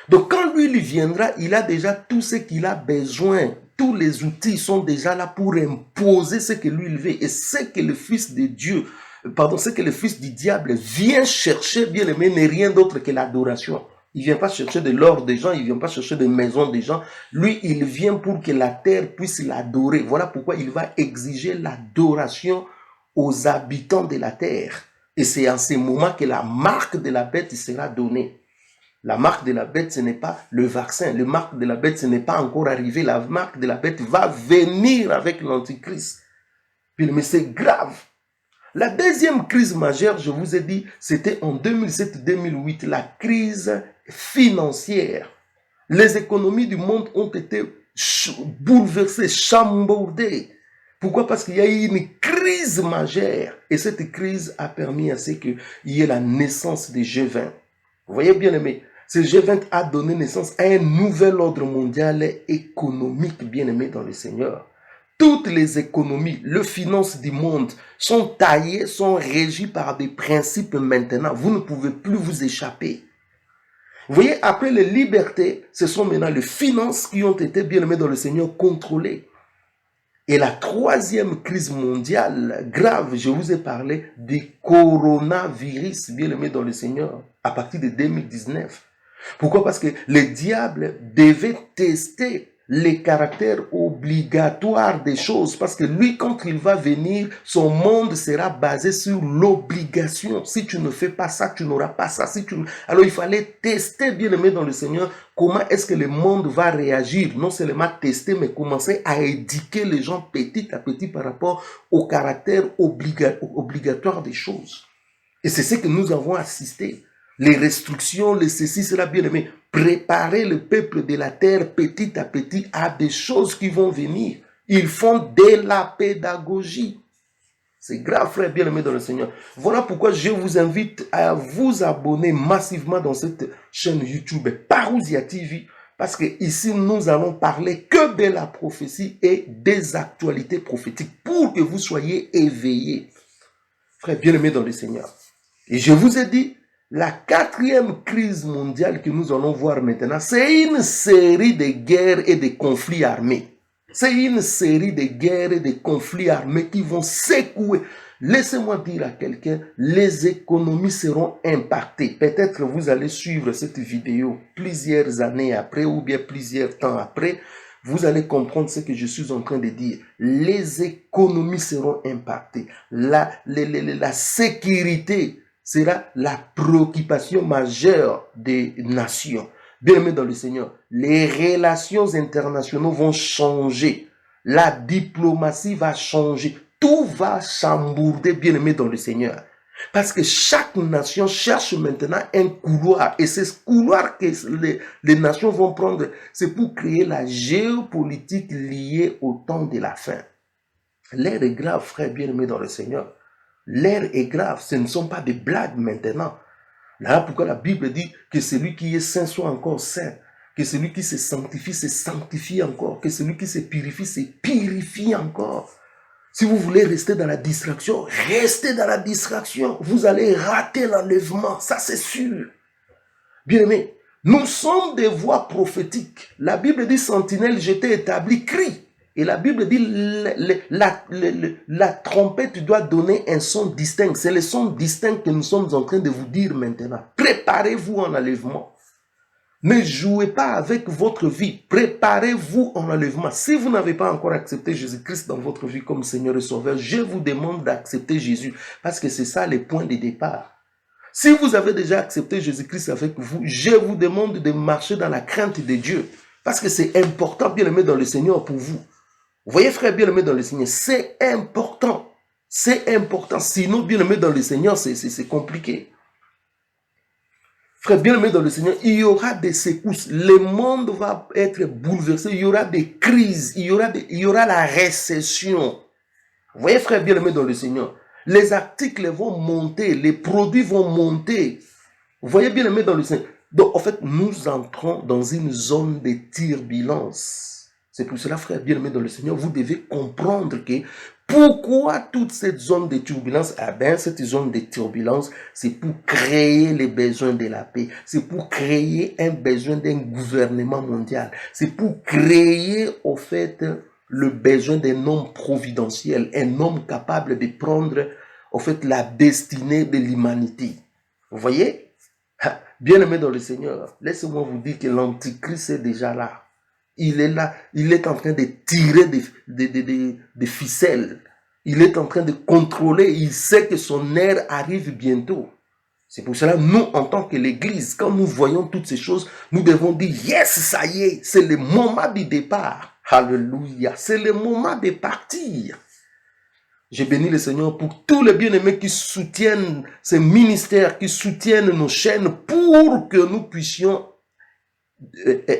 Donc quand lui, il viendra, il a déjà tout ce qu'il a besoin. Tous les outils sont déjà là pour imposer ce que lui il veut. Et ce que le Fils de Dieu, ce que le Fils du diable vient chercher, bien aimé, n'est rien d'autre que l'adoration. Il ne vient pas chercher de l'or des gens, il ne vient pas chercher des maisons des gens. Lui, il vient pour que la terre puisse l'adorer. Voilà pourquoi il va exiger l'adoration aux habitants de la terre. Et c'est en ce moment que la marque de la bête sera donnée. La marque de la bête, ce n'est pas le vaccin. La marque de la bête, ce n'est pas encore arrivé. La marque de la bête va venir avec l'Antichrist. Mais c'est grave. La deuxième crise majeure, je vous ai dit, c'était en 2007-2008, la crise financière. Les économies du monde ont été bouleversées, chamboulées. Pourquoi? Parce qu'il y a eu une crise majeure. Et cette crise a permis à ce qu'il y ait la naissance des G20. Vous voyez bien aimé, ce G20 a donné naissance à un nouvel ordre mondial économique, bien aimé dans le Seigneur. Toutes les économies, les finances du monde sont taillées, sont régies par des principes maintenant. Vous ne pouvez plus vous échapper. Vous voyez, après les libertés, ce sont maintenant les finances qui ont été, bien aimées dans le Seigneur, contrôlées. Et la 3e crise mondiale grave, je vous ai parlé du coronavirus, bien aimé dans le Seigneur, à partir de 2019. Pourquoi? Parce que le diable devait tester les caractères obligatoires des choses. Parce que lui, quand il va venir, son monde sera basé sur l'obligation. Si tu ne fais pas ça, tu n'auras pas ça. Alors il fallait tester, bien aimé dans le Seigneur, comment est-ce que le monde va réagir. Non seulement tester, mais commencer à éduquer les gens petit à petit par rapport au caractère obligatoire des choses. Et c'est ce que nous avons assisté. Les restrictions, les ceci, cela, bien aimé. Préparer le peuple de la terre petit à petit à des choses qui vont venir. Ils font de la pédagogie. C'est grave, frère bien aimé dans le Seigneur. Voilà pourquoi je vous invite à vous abonner massivement dans cette chaîne YouTube Parousia TV. Parce que ici, nous allons parler que de la prophétie et des actualités prophétiques pour que vous soyez éveillés. Frère bien aimé dans le Seigneur. Et je vous ai dit, La quatrième crise mondiale que nous allons voir maintenant, c'est une série de guerres et de conflits armés. C'est une série de guerres et de conflits armés qui vont secouer. Laissez-moi dire à quelqu'un, les économies seront impactées. Peut-être vous allez suivre cette vidéo plusieurs années après ou bien plusieurs temps après. Vous allez comprendre ce que je suis en train de dire. Les économies seront impactées. La sécurité sera la préoccupation majeure des nations. Bien-aimés dans le Seigneur, les relations internationales vont changer. La diplomatie va changer. Tout va chambourder, bien-aimés dans le Seigneur. Parce que chaque nation cherche maintenant un couloir. Et c'est ce couloir que les nations vont prendre. C'est pour créer la géopolitique liée au temps de la fin. L'ère est grave, frère bien-aimé dans le Seigneur. L'ère est grave. Ce ne sont pas des blagues maintenant. Là, pourquoi la Bible dit que celui qui est saint soit encore saint. Que celui qui se sanctifie encore. Que celui qui se purifie encore. Si vous voulez rester dans la distraction, restez dans la distraction. Vous allez rater l'enlèvement, ça c'est sûr. Bien-aimés, nous sommes des voix prophétiques. La Bible dit sentinelle, je t'ai établi, crie. Et la Bible dit la trompette doit donner un son distinct. C'est le son distinct que nous sommes en train de vous dire maintenant. Préparez-vous en enlèvement. Ne jouez pas avec votre vie. Préparez-vous en enlèvement. Si vous n'avez pas encore accepté Jésus-Christ dans votre vie comme Seigneur et Sauveur, je vous demande d'accepter Jésus. Parce que c'est ça le point de départ. Si vous avez déjà accepté Jésus-Christ avec vous, je vous demande de marcher dans la crainte de Dieu. Parce que c'est important, bien-aimé dans le Seigneur, pour vous. Vous voyez, frère bien-aimé dans le Seigneur, c'est important. C'est important. Sinon, bien-aimé dans le Seigneur, c'est compliqué. Frère bien-aimé dans le Seigneur, il y aura des secousses. Le monde va être bouleversé. Il y aura des crises. Il y aura la récession. Vous voyez, frère bien-aimé dans le Seigneur, les articles vont monter. Les produits vont monter. Vous voyez, bien-aimé dans le Seigneur. Donc, en fait, nous entrons dans une zone de turbulence. C'est pour cela, frère bien-aimé dans le Seigneur, vous devez comprendre que pourquoi toute cette zone de turbulence? Eh bien, cette zone de turbulence, c'est pour créer les besoins de la paix. C'est pour créer un besoin d'un gouvernement mondial. C'est pour créer, au fait, le besoin d'un homme providentiel, un homme capable de prendre, au fait, la destinée de l'humanité. Vous voyez? Bien-aimé dans le Seigneur, laissez-moi vous dire que l'Antichrist est déjà là. Il est là, il est en train de tirer des ficelles. Il est en train de contrôler, il sait que son ère arrive bientôt. C'est pour cela, nous, en tant que l'Église, quand nous voyons toutes ces choses, nous devons dire, yes, ça y est, c'est le moment du départ. Alléluia, c'est le moment de partir. Je bénis le Seigneur pour tous les bien-aimés qui soutiennent ces ministères, qui soutiennent nos chaînes pour que nous puissions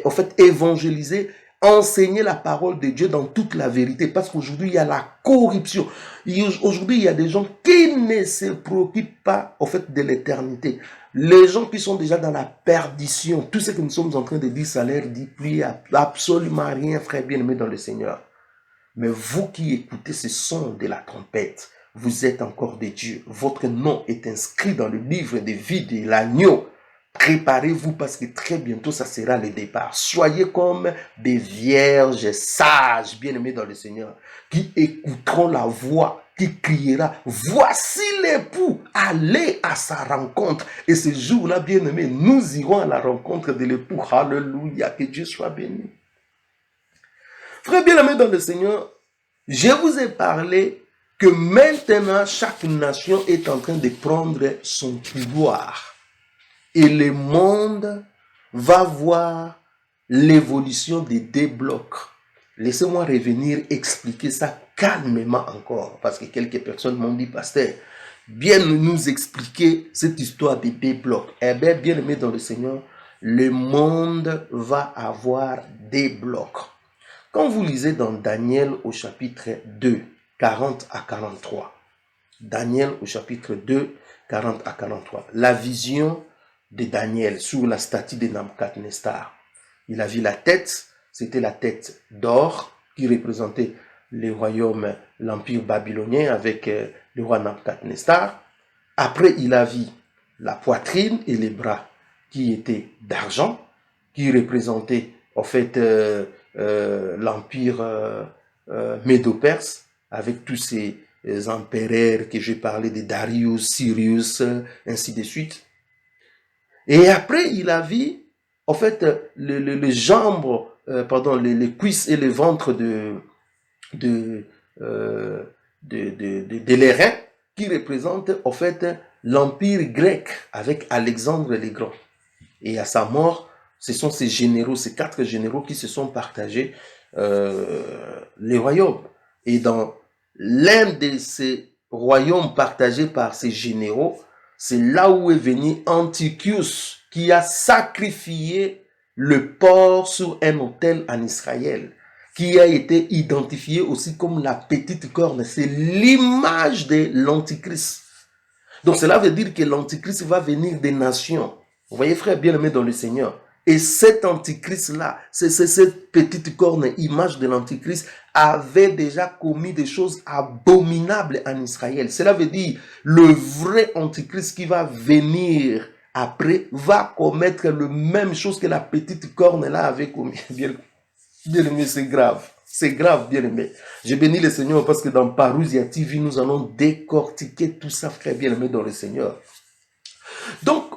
en fait, évangéliser, enseigner la parole de Dieu dans toute la vérité. Parce qu'aujourd'hui, il y a la corruption. Aujourd'hui, il y a des gens qui ne se préoccupent pas, en fait, de l'éternité. Les gens qui sont déjà dans la perdition, tout ce que nous sommes en train de dire, ça leur dit plus absolument rien, frère bien-aimé dans le Seigneur. Mais vous qui écoutez ce son de la trompette, vous êtes encore des dieux. Votre nom est inscrit dans le livre de vie de l'agneau. Préparez-vous parce que très bientôt, ça sera le départ. Soyez comme des vierges sages, bien-aimés dans le Seigneur, qui écouteront la voix, qui criera, voici l'époux, allez à sa rencontre. Et ce jour-là, bien-aimés, nous irons à la rencontre de l'époux. Alléluia, que Dieu soit béni. Frère bien-aimés dans le Seigneur, je vous ai parlé que maintenant, chaque nation est en train de prendre son pouvoir. Et le monde va voir l'évolution des deux blocs. Laissez-moi revenir expliquer ça calmement encore. Parce que quelques personnes m'ont dit, pasteur, bien nous expliquer cette histoire des deux blocs. Eh bien, bien aimé dans le Seigneur, le monde va avoir des blocs. Quand vous lisez dans Daniel au chapitre 2, 40 à 43. Daniel au chapitre 2, 40 à 43. La vision de Daniel sur la statue de Nabuchodonosor. Il a vu la tête, c'était la tête d'or qui représentait le royaume, l'empire babylonien avec le roi Nabuchodonosor. Après, il a vu la poitrine et les bras qui étaient d'argent, qui représentaient en fait l'empire médo-perse avec tous ces empereurs que j'ai parlé de Darius, Cyrus, ainsi de suite. Et après, il a vu en fait les jambes, les cuisses et le ventre de, les reins qui représentent en fait l'empire grec avec Alexandre le Grand. Et à sa mort, ce sont ces généraux, ces 4 généraux qui se sont partagés les royaumes. Et dans l'un de ces royaumes partagés par ces généraux, c'est là où est venu Antiochus, qui a sacrifié le porc sur un autel en Israël, qui a été identifié aussi comme la petite corne. C'est l'image de l'Antichrist. Donc cela veut dire que l'Antichrist va venir des nations. Vous voyez, frère bien-aimé dans le Seigneur. Et cet Antichrist-là, c'est cette petite corne, image de l'Antichrist, avait déjà commis des choses abominables en Israël. Cela veut dire, le vrai Antichrist qui va venir après, va commettre la même chose que la petite corne-là avait commis. Bien-aimé, c'est grave. C'est grave, bien-aimé. Je bénis le Seigneur parce que dans Parousia TV, nous allons décortiquer tout ça, frère bien-aimé, dans le Seigneur. Donc,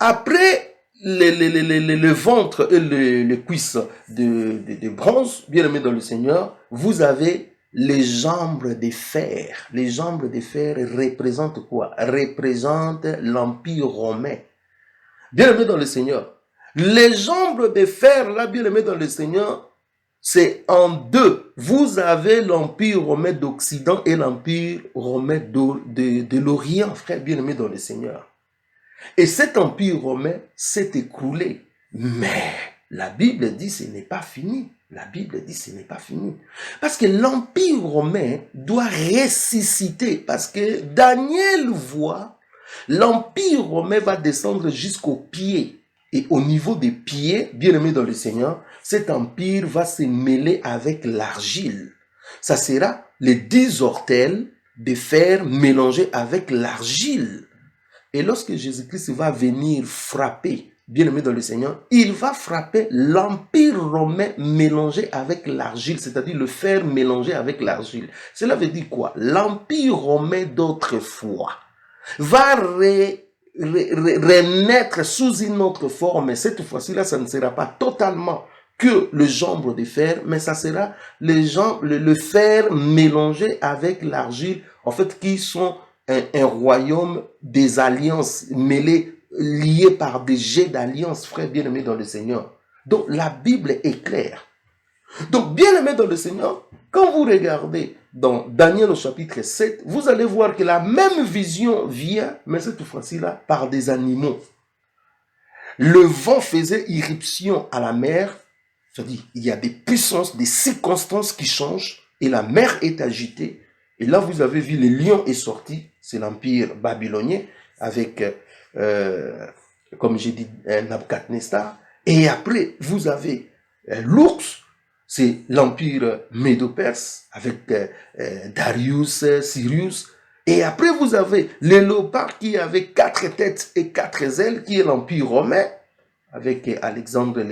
après le ventre et les cuisses de bronze, bien-aimé dans le Seigneur, vous avez les jambes de fer. Les jambes de fer représentent quoi? Représentent l'Empire romain. Bien-aimé dans le Seigneur. Les jambes de fer, là, bien-aimé dans le Seigneur, c'est en deux. Vous avez l'Empire romain d'Occident et l'Empire romain de l'Orient, frère bien-aimé dans le Seigneur. Et cet Empire romain s'est écroulé. Mais la Bible dit ce n'est pas fini. La Bible dit ce n'est pas fini. Parce que l'Empire romain doit ressusciter. Parce que Daniel voit, l'Empire romain va descendre jusqu'aux pieds. Et au niveau des pieds, bien-aimés dans le Seigneur, cet empire va se mêler avec l'argile. Ça sera les 10 ortels de fer mélangés avec l'argile. Et lorsque Jésus-Christ va venir frapper, bien-aimé dans le Seigneur, il va frapper l'empire romain mélangé avec l'argile, c'est-à-dire le fer mélangé avec l'argile. Cela veut dire quoi? L'empire romain d'autrefois va renaître sous une autre forme. Et cette fois-ci, là, ça ne sera pas totalement que le jambe de fer, mais ça sera le fer mélangé avec l'argile, en fait, qui sont un royaume des alliances mêlées, liées par des jets d'alliance, frères bien-aimés dans le Seigneur. Donc, la Bible est claire. Donc, bien-aimés dans le Seigneur, quand vous regardez dans Daniel au chapitre 7, vous allez voir que la même vision vient, mais cette fois-ci là, par des animaux. Le vent faisait irruption à la mer, c'est-à-dire il y a des puissances, des circonstances qui changent, et la mer est agitée. Et là, vous avez vu, le lion est sorti, c'est l'empire babylonien, avec, comme j'ai dit, Nabucodonosor. Et après, vous avez l'ours, c'est l'empire médo-perse avec Darius, Cyrus. Et après, vous avez le léopard qui avait 4 têtes et 4 ailes, qui est l'empire romain, avec Alexandre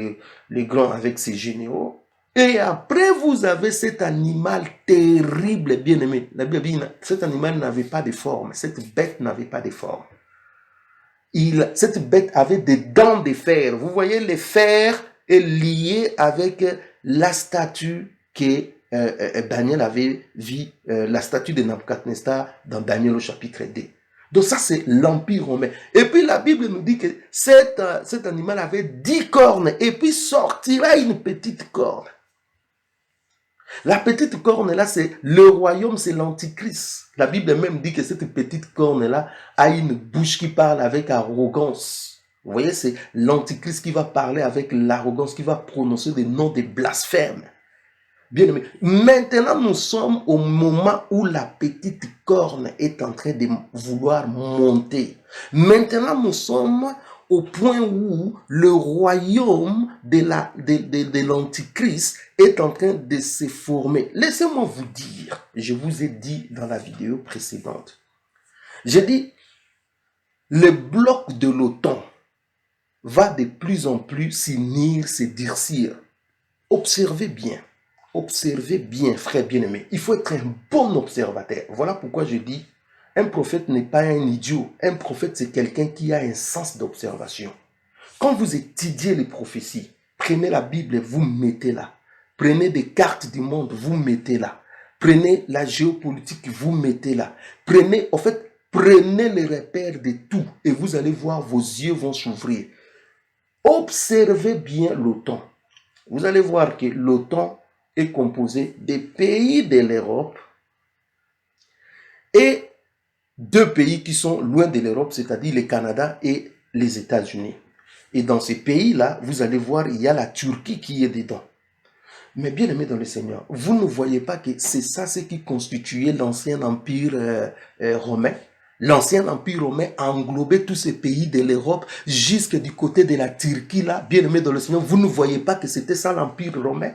le Grand, avec ses généraux. Et après, vous avez cet animal terrible, bien aimé. La Bible dit, cet animal n'avait pas de forme. Cette bête n'avait pas de forme. Cette bête avait des dents de fer. Vous voyez, le fer est lié avec la statue que Daniel avait vu, la statue de Nabucodonosor dans Daniel au chapitre 2. Donc ça, c'est l'Empire romain. Et puis la Bible nous dit que cet animal avait 10 cornes et puis sortira une petite corne. La petite corne-là, c'est le royaume, c'est l'Antichrist. La Bible même dit que cette petite corne-là a une bouche qui parle avec arrogance. Vous voyez, c'est l'Antichrist qui va parler avec l'arrogance, qui va prononcer des noms de blasphèmes. Bien aimé. Maintenant, nous sommes au moment où la petite corne est en train de vouloir monter. Maintenant, nous sommes au point où le royaume de l'Antichrist est en train de se former. Laissez-moi vous dire, je vous ai dit dans la vidéo précédente, j'ai dit, le bloc de l'OTAN va de plus en plus s'unir, se durcir. Observez bien, frère bien-aimé. Il faut être un bon observateur. Voilà pourquoi je dis, un prophète n'est pas un idiot. Un prophète, c'est quelqu'un qui a un sens d'observation. Quand vous étudiez les prophéties, prenez la Bible et vous mettez là. Prenez des cartes du monde, vous mettez là. Prenez la géopolitique, vous mettez là. Prenez les repères de tout et vous allez voir, vos yeux vont s'ouvrir. Observez bien l'OTAN. Vous allez voir que l'OTAN est composé des pays de l'Europe et deux pays qui sont loin de l'Europe, c'est-à-dire le Canada et les États-Unis. Et dans ces pays-là, vous allez voir, il y a la Turquie qui est dedans. Mais bien aimé dans le Seigneur, vous ne voyez pas que c'est ça ce qui constituait l'ancien empire romain. L'ancien empire romain a englobé tous ces pays de l'Europe jusque du côté de la Turquie là. Bien aimé dans le Seigneur, vous ne voyez pas que c'était ça l'empire romain.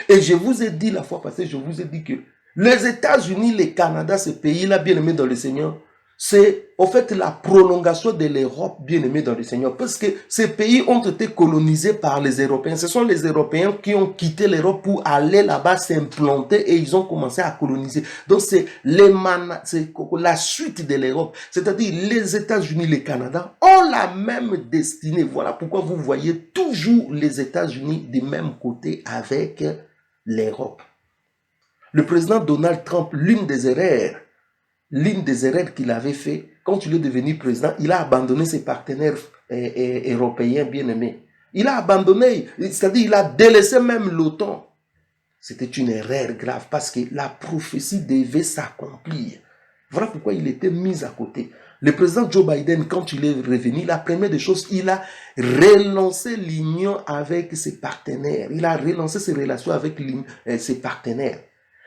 Et je vous ai dit la fois passée, je vous ai dit que les États-Unis, le Canada, ces pays-là, bien aimés dans le Seigneur, c'est en fait la prolongation de l'Europe, bien aimée dans le Seigneur, parce que ces pays ont été colonisés par les Européens. Ce sont les Européens qui ont quitté l'Europe pour aller là-bas s'implanter et ils ont commencé à coloniser. Donc c'est la suite de l'Europe, c'est-à-dire les États-Unis, le Canada ont la même destinée. Voilà pourquoi vous voyez toujours les États-Unis du même côté avec l'Europe. Le président Donald Trump, l'une des erreurs qu'il avait fait, quand il est devenu président, il a abandonné ses partenaires européens bien-aimés. Il a abandonné, c'est-à-dire il a délaissé même l'OTAN. C'était une erreur grave parce que la prophétie devait s'accomplir. Voilà pourquoi il était mis à côté. Le président Joe Biden, quand il est revenu, la première des choses, il a relancé l'union avec ses partenaires. Il a relancé ses relations avec ses partenaires.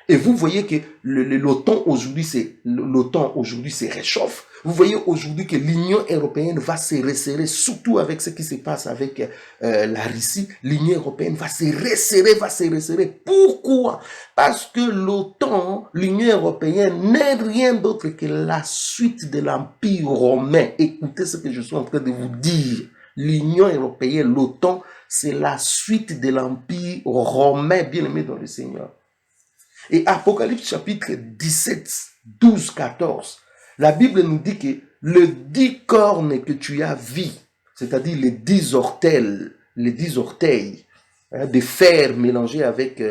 Et vous voyez que l'OTAN aujourd'hui se réchauffe. Vous voyez aujourd'hui que l'Union européenne va se resserrer, surtout avec ce qui se passe avec la Russie. L'Union européenne va se resserrer. Pourquoi? Parce que l'OTAN, l'Union européenne, n'est rien d'autre que la suite de l'Empire romain. Écoutez ce que je suis en train de vous dire. L'Union européenne, l'OTAN, c'est la suite de l'Empire romain, bien aimé dans le Seigneur. Et Apocalypse chapitre 17, 12, 14, la Bible nous dit que les 10 cornes que tu as vues, c'est-à-dire les 10 orteils de fer mélangés avec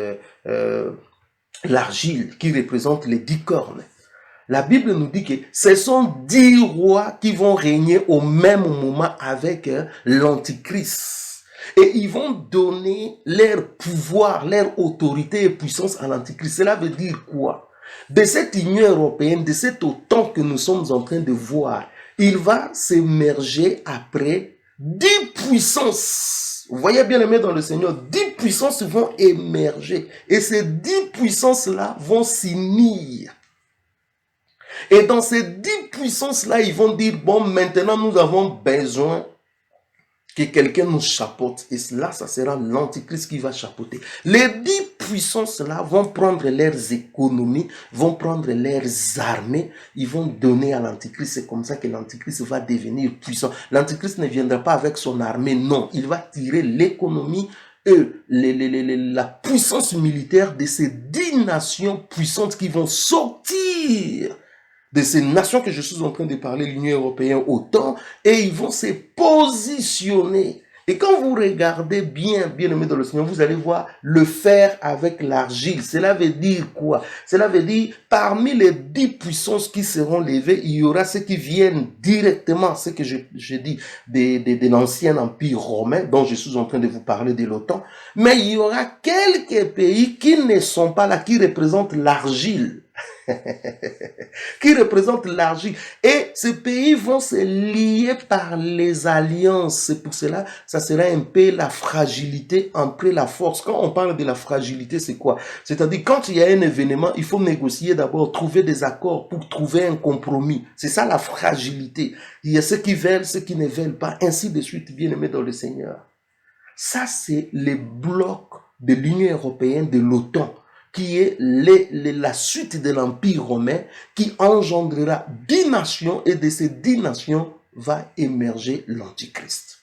l'argile qui représente les 10 cornes. La Bible nous dit que ce sont 10 rois qui vont régner au même moment avec l'Antichrist. Et ils vont donner leur pouvoir, leur autorité et puissance à l'Antichrist. Cela veut dire quoi? De cette Union européenne, de cet OTAN que nous sommes en train de voir, il va s'émerger après 10 puissances. Vous voyez bien aimé dans le Seigneur, 10 puissances vont émerger. Et ces 10 puissances-là vont s'unir. Et dans ces 10 puissances-là, ils vont dire, bon, maintenant nous avons besoin que quelqu'un nous chapeaute. Et là, ça sera l'Antichrist qui va chapeauter. Les 10 puissances-là vont prendre leurs économies, vont prendre leurs armées, ils vont donner à l'Antichrist. C'est comme ça que l'Antichrist va devenir puissant. L'Antichrist ne viendra pas avec son armée, non. Il va tirer l'économie et la puissance militaire de ces 10 nations puissantes qui vont sortir de ces nations que je suis en train de parler, l'Union européenne, OTAN, et ils vont se positionner. Et quand vous regardez bien aimé dans le Seigneur, vous allez voir le fer avec l'argile. Cela veut dire quoi? Cela veut dire, parmi les 10 puissances qui seront levées, il y aura ceux qui viennent directement, ce que je dis, de l'ancien empire romain, dont je suis en train de vous parler de l'OTAN. Mais il y aura quelques pays qui ne sont pas là, qui représentent l'argile. Qui représente l'argile. Et ces pays vont se lier par les alliances. C'est pour cela, ça sera un peu la fragilité entre la force. Quand on parle de la fragilité, c'est quoi? C'est-à-dire, quand il y a un événement, il faut négocier d'abord, trouver des accords pour trouver un compromis. C'est ça la fragilité. Il y a ceux qui veulent, ceux qui ne veulent pas, ainsi de suite, bien aimés dans le Seigneur. Ça, c'est les blocs de l'Union européenne, de l'OTAN, qui est la suite de l'Empire romain, qui engendrera 10 nations, et de ces 10 nations va émerger l'Antichrist.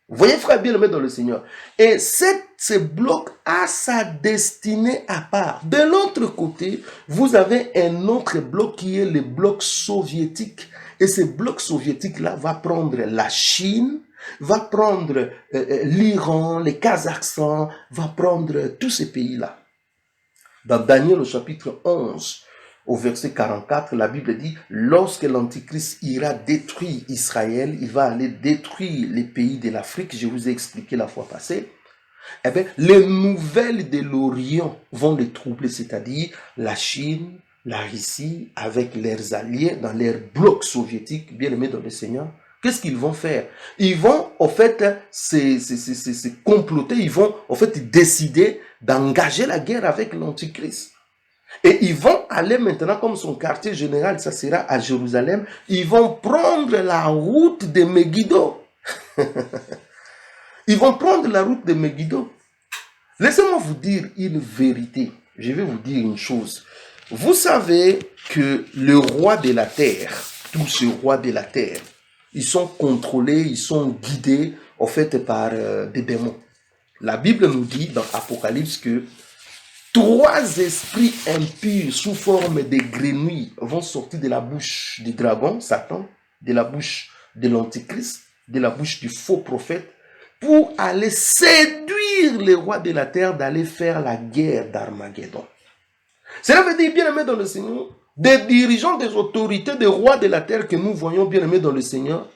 Vous voyez, frère bien-aimé dans le Seigneur. Et ce bloc a sa destinée à part. De l'autre côté, vous avez un autre bloc qui est le bloc soviétique. Et ce bloc soviétique-là va prendre la Chine, va prendre l'Iran, le Kazakhstan, va prendre tous ces pays-là. Dans Daniel au chapitre 11, au verset 44, la Bible dit, lorsque l'Antichrist ira détruire Israël, il va aller détruire les pays de l'Afrique, je vous ai expliqué la fois passée, eh bien, les nouvelles de l'Orient vont les troubler, c'est-à-dire la Chine, la Russie, avec leurs alliés dans leur bloc soviétique, bien aimés dans le Seigneur. Qu'est-ce qu'ils vont faire? Ils vont, en fait, se comploter, ils vont, en fait, décider d'engager la guerre avec l'Antichrist. Et ils vont aller maintenant, comme son quartier général, ça sera à Jérusalem, ils vont prendre la route de Megiddo. Ils vont prendre la route de Megiddo. Laissez-moi vous dire une vérité. Je vais vous dire une chose. Vous savez que le roi de la terre, tous ces rois de la terre, ils sont contrôlés, ils sont guidés, en fait, par des démons. La Bible nous dit dans Apocalypse que 3 esprits impurs sous forme de grenouilles vont sortir de la bouche du dragon, Satan, de la bouche de l'Antichrist, de la bouche du faux prophète, pour aller séduire les rois de la terre d'aller faire la guerre d'Armageddon. Cela veut dire, bien aimé dans le Seigneur, des dirigeants, des autorités, des rois de la terre que nous voyons bien aimés dans le Seigneur,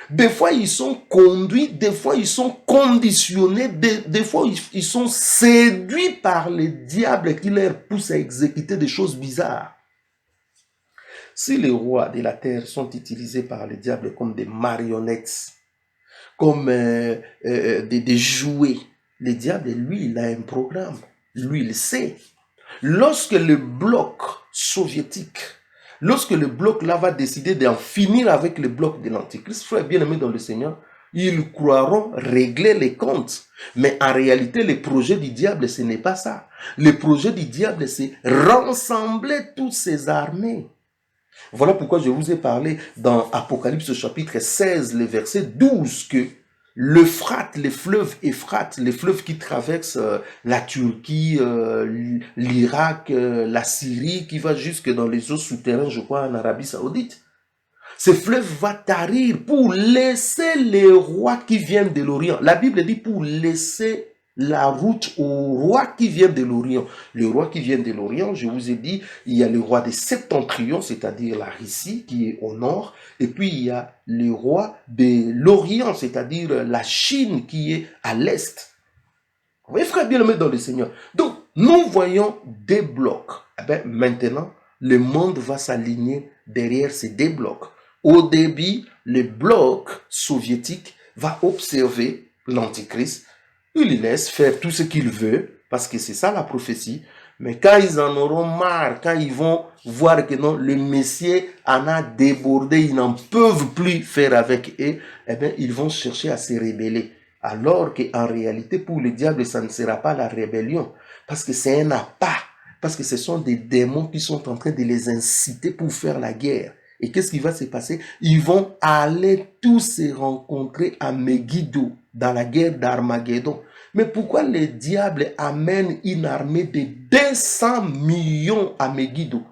des fois ils sont conduits, des fois ils sont conditionnés, des fois ils sont séduits par les diables qui leur poussent à exécuter des choses bizarres. Si les rois de la terre sont utilisés par les diables comme des marionnettes, comme des jouets, le diable, lui, il a un programme. Lui, il sait. Lorsque le bloc soviétique, lorsque le bloc là va décider d'en finir avec le bloc de l'Antichrist, frère bien-aimé dans le Seigneur, ils croiront régler les comptes. Mais en réalité, le projet du diable, ce n'est pas ça. Le projet du diable, c'est rassembler toutes ces armées. Voilà pourquoi je vous ai parlé dans Apocalypse chapitre 16, le verset 12, que l'Euphrate, les fleuves Euphrate, les fleuves qui traversent la Turquie, l'Irak, la Syrie, qui va jusque dans les eaux souterraines, je crois, en Arabie Saoudite. Ce fleuve va tarir pour laisser les rois qui viennent de l'Orient. La Bible dit pour laisser la route aux rois qui viennent de l'Orient. Les rois qui viennent de l'Orient, je vous ai dit, il y a le roi des Septentrions, c'est-à-dire la Russie, qui est au nord, et puis il y a le roi de l'Orient, c'est-à-dire la Chine, qui est à l'est. Vous voyez, frère bien-aimé dans le Seigneur. Donc, nous voyons des blocs. Eh bien, maintenant, le monde va s'aligner derrière ces deux blocs. Au début, le bloc soviétique va observer l'Antichrist. Il laisse faire tout ce qu'il veut, parce que c'est ça la prophétie. Mais quand ils en auront marre, quand ils vont voir que non, le Messie en a débordé, ils n'en peuvent plus faire avec eux, eh bien, ils vont chercher à se rebeller. Alors qu'en réalité, pour le diable, ça ne sera pas la rébellion, parce que c'est un appât, parce que ce sont des démons qui sont en train de les inciter pour faire la guerre. Et qu'est-ce qui va se passer? Ils vont aller tous se rencontrer à Megiddo, dans la guerre d'Armageddon. Mais pourquoi le diable amène une armée de 200 millions à Megiddo?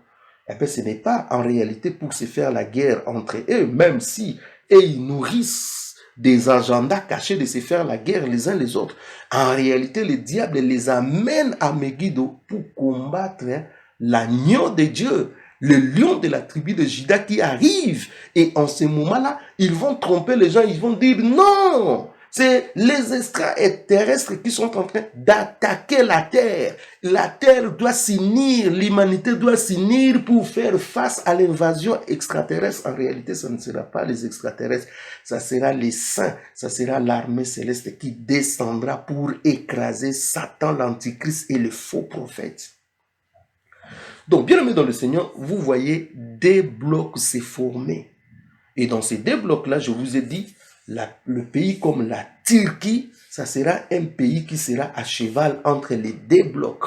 Eh bien, ce n'est pas en réalité pour se faire la guerre entre eux, même si ils nourrissent des agendas cachés de se faire la guerre les uns les autres. En réalité, le diable les amène à Megiddo pour combattre l'agneau de Dieu, le lion de la tribu de Juda qui arrive. Et en ce moment-là, ils vont tromper les gens, ils vont dire non, c'est les extraterrestres qui sont en train d'attaquer la terre. La terre doit s'unir, l'humanité doit s'unir pour faire face à l'invasion extraterrestre. En réalité, ce ne sera pas les extraterrestres, ça sera les saints, ça sera l'armée céleste qui descendra pour écraser Satan, l'antichrist et le faux prophète. Donc, bien aimé dans le Seigneur, vous voyez des blocs se former. Et dans ces deux blocs-là, je vous ai dit, le pays comme la Turquie, ça sera un pays qui sera à cheval entre les deux blocs.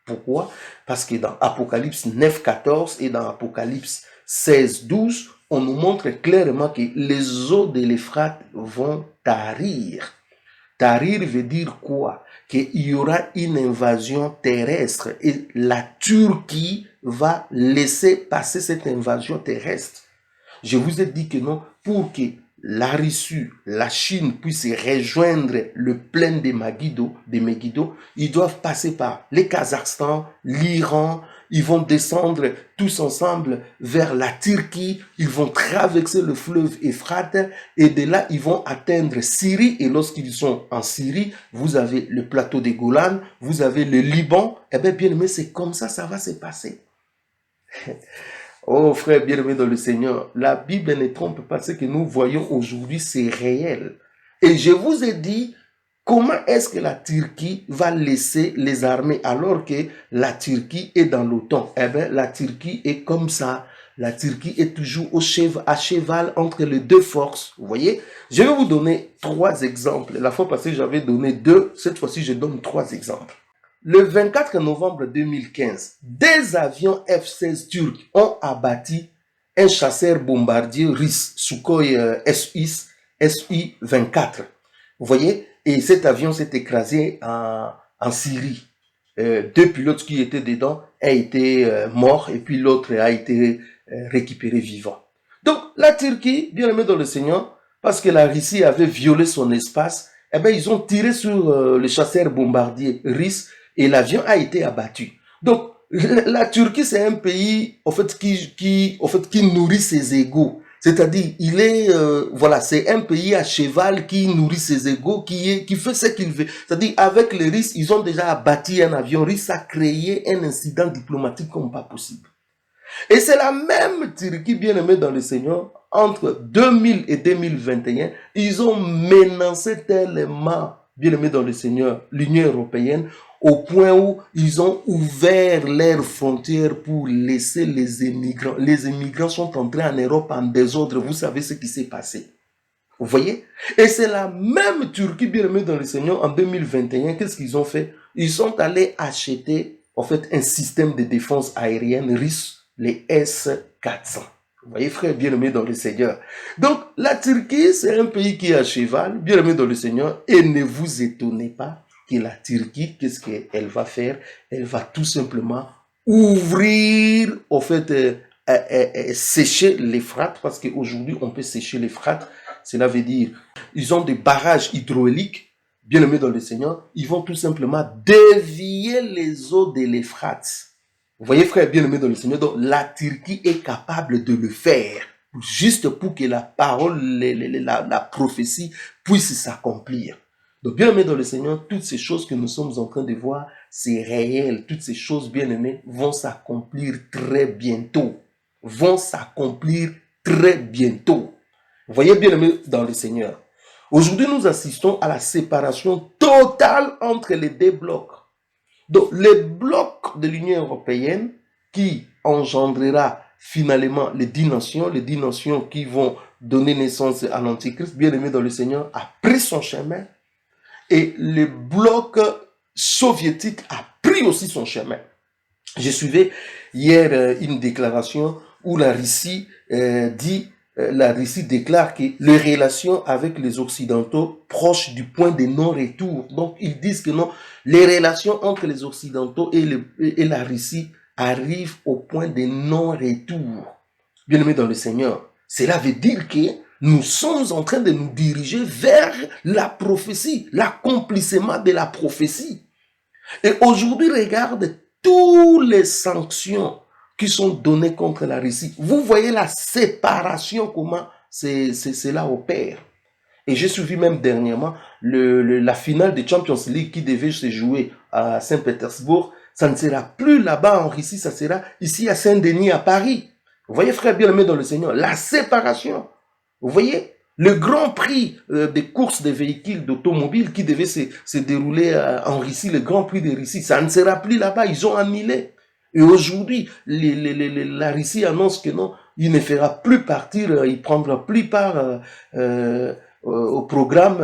Pourquoi? Parce que dans Apocalypse 9, 14 et dans Apocalypse 16, 12, on nous montre clairement que les eaux de l'Euphrate vont tarir. Tarir veut dire quoi? Qu'il y aura une invasion terrestre et la Turquie va laisser passer cette invasion terrestre. Je vous ai dit que non, pour que la Russie, la Chine puissent rejoindre le plain de Megiddo, ils doivent passer par le Kazakhstan, l'Iran, ils vont descendre tous ensemble vers la Turquie, ils vont traverser le fleuve Euphrate et de là, ils vont atteindre Syrie et lorsqu'ils sont en Syrie, vous avez le plateau des Golan, vous avez le Liban, et bien aimé, c'est comme ça va se passer. Oh frère bien-aimé dans le Seigneur, la Bible ne trompe pas, ce que nous voyons aujourd'hui, c'est réel. Et je vous ai dit, comment est-ce que la Turquie va laisser les armées alors que la Turquie est dans l'OTAN? Eh bien, la Turquie est comme ça. La Turquie est toujours à cheval entre les deux forces. Vous voyez? Je vais vous donner 3 exemples. La fois passée, j'avais donné 2. Cette fois-ci, je donne 3 exemples. Le 24 novembre 2015, des avions F-16 turcs ont abattu un chasseur bombardier russe, Sukhoi Su-24. Vous voyez? Et cet avion s'est écrasé en Syrie. 2 pilotes qui étaient dedans ont été morts et puis l'autre a été récupéré vivant. Donc la Turquie, bien aimée dans le Seigneur, parce que la Russie avait violé son espace, eh bien, ils ont tiré sur le chasseur bombardier russe et l'avion a été abattu. Donc, la Turquie, c'est un pays, en fait, qui nourrit ses égos. C'est-à-dire, voilà, c'est un pays à cheval qui nourrit ses égos, qui fait ce qu'il veut. C'est-à-dire, avec les Russes, ils ont déjà abattu un avion russe, ça a créé un incident diplomatique comme pas possible. Et c'est la même Turquie, bien aimée dans le Seigneur, entre 2000 et 2021, ils ont menacé tellement, bien aimé dans le Seigneur, l'Union européenne, au point où ils ont ouvert leurs frontières pour laisser les immigrants. Les immigrants sont entrés en Europe en désordre. Vous savez ce qui s'est passé. Vous voyez? Et c'est la même Turquie, bien aimée dans le Seigneur, en 2021, qu'est-ce qu'ils ont fait? Ils sont allés acheter, en fait, un système de défense aérienne russe, les S-400. Vous voyez, frère, bien aimé dans le Seigneur. Donc, la Turquie, c'est un pays qui est à cheval, bien aimé dans le Seigneur, et ne vous étonnez pas que la Turquie, qu'est-ce qu'elle va faire? Elle va tout simplement ouvrir, en fait, sécher l'Euphrate, parce qu'aujourd'hui, on peut sécher l'Euphrate. Cela veut dire, ils ont des barrages hydrauliques, bien aimés dans le Seigneur, ils vont tout simplement dévier les eaux de l'Euphrate. Vous voyez, frère, bien aimé dans le Seigneur, donc la Turquie est capable de le faire, juste pour que la parole, la prophétie puisse s'accomplir. Donc, bien aimé dans le Seigneur, toutes ces choses que nous sommes en train de voir, c'est réel. Toutes ces choses, bien aimées, vont s'accomplir très bientôt. Vont s'accomplir très bientôt. Vous voyez, bien aimé dans le Seigneur. Aujourd'hui, nous assistons à la séparation totale entre les 2 blocs. Donc, les blocs de l'Union européenne qui engendrera finalement les 10 nations qui vont donner naissance à l'Antichrist, bien aimé dans le Seigneur, a pris son chemin. Et le bloc soviétique a pris aussi son chemin. Je suivais hier une déclaration où la Russie déclare que les relations avec les Occidentaux proches du point de non-retour. Donc, ils disent que non, les relations entre les Occidentaux et la Russie arrivent au point de non-retour. Bien aimé dans le Seigneur, cela veut dire que nous sommes en train de nous diriger vers la prophétie, l'accomplissement de la prophétie. Et aujourd'hui, regarde toutes les sanctions qui sont données contre la Russie. Vous voyez la séparation, comment cela opère. Et j'ai suivi même dernièrement la finale de Champions League qui devait se jouer à Saint-Pétersbourg. Ça ne sera plus là-bas en Russie, ça sera ici à Saint-Denis, à Paris. Vous voyez, frère bien-aimé dans le Seigneur, la séparation. Vous voyez, le grand prix des courses de véhicules d'automobile qui devait se dérouler en Russie, le grand prix de Russie, ça ne sera plus là-bas, ils ont annulé. Et aujourd'hui, la Russie annonce que non, il ne fera plus partir, il ne prendra plus part au programme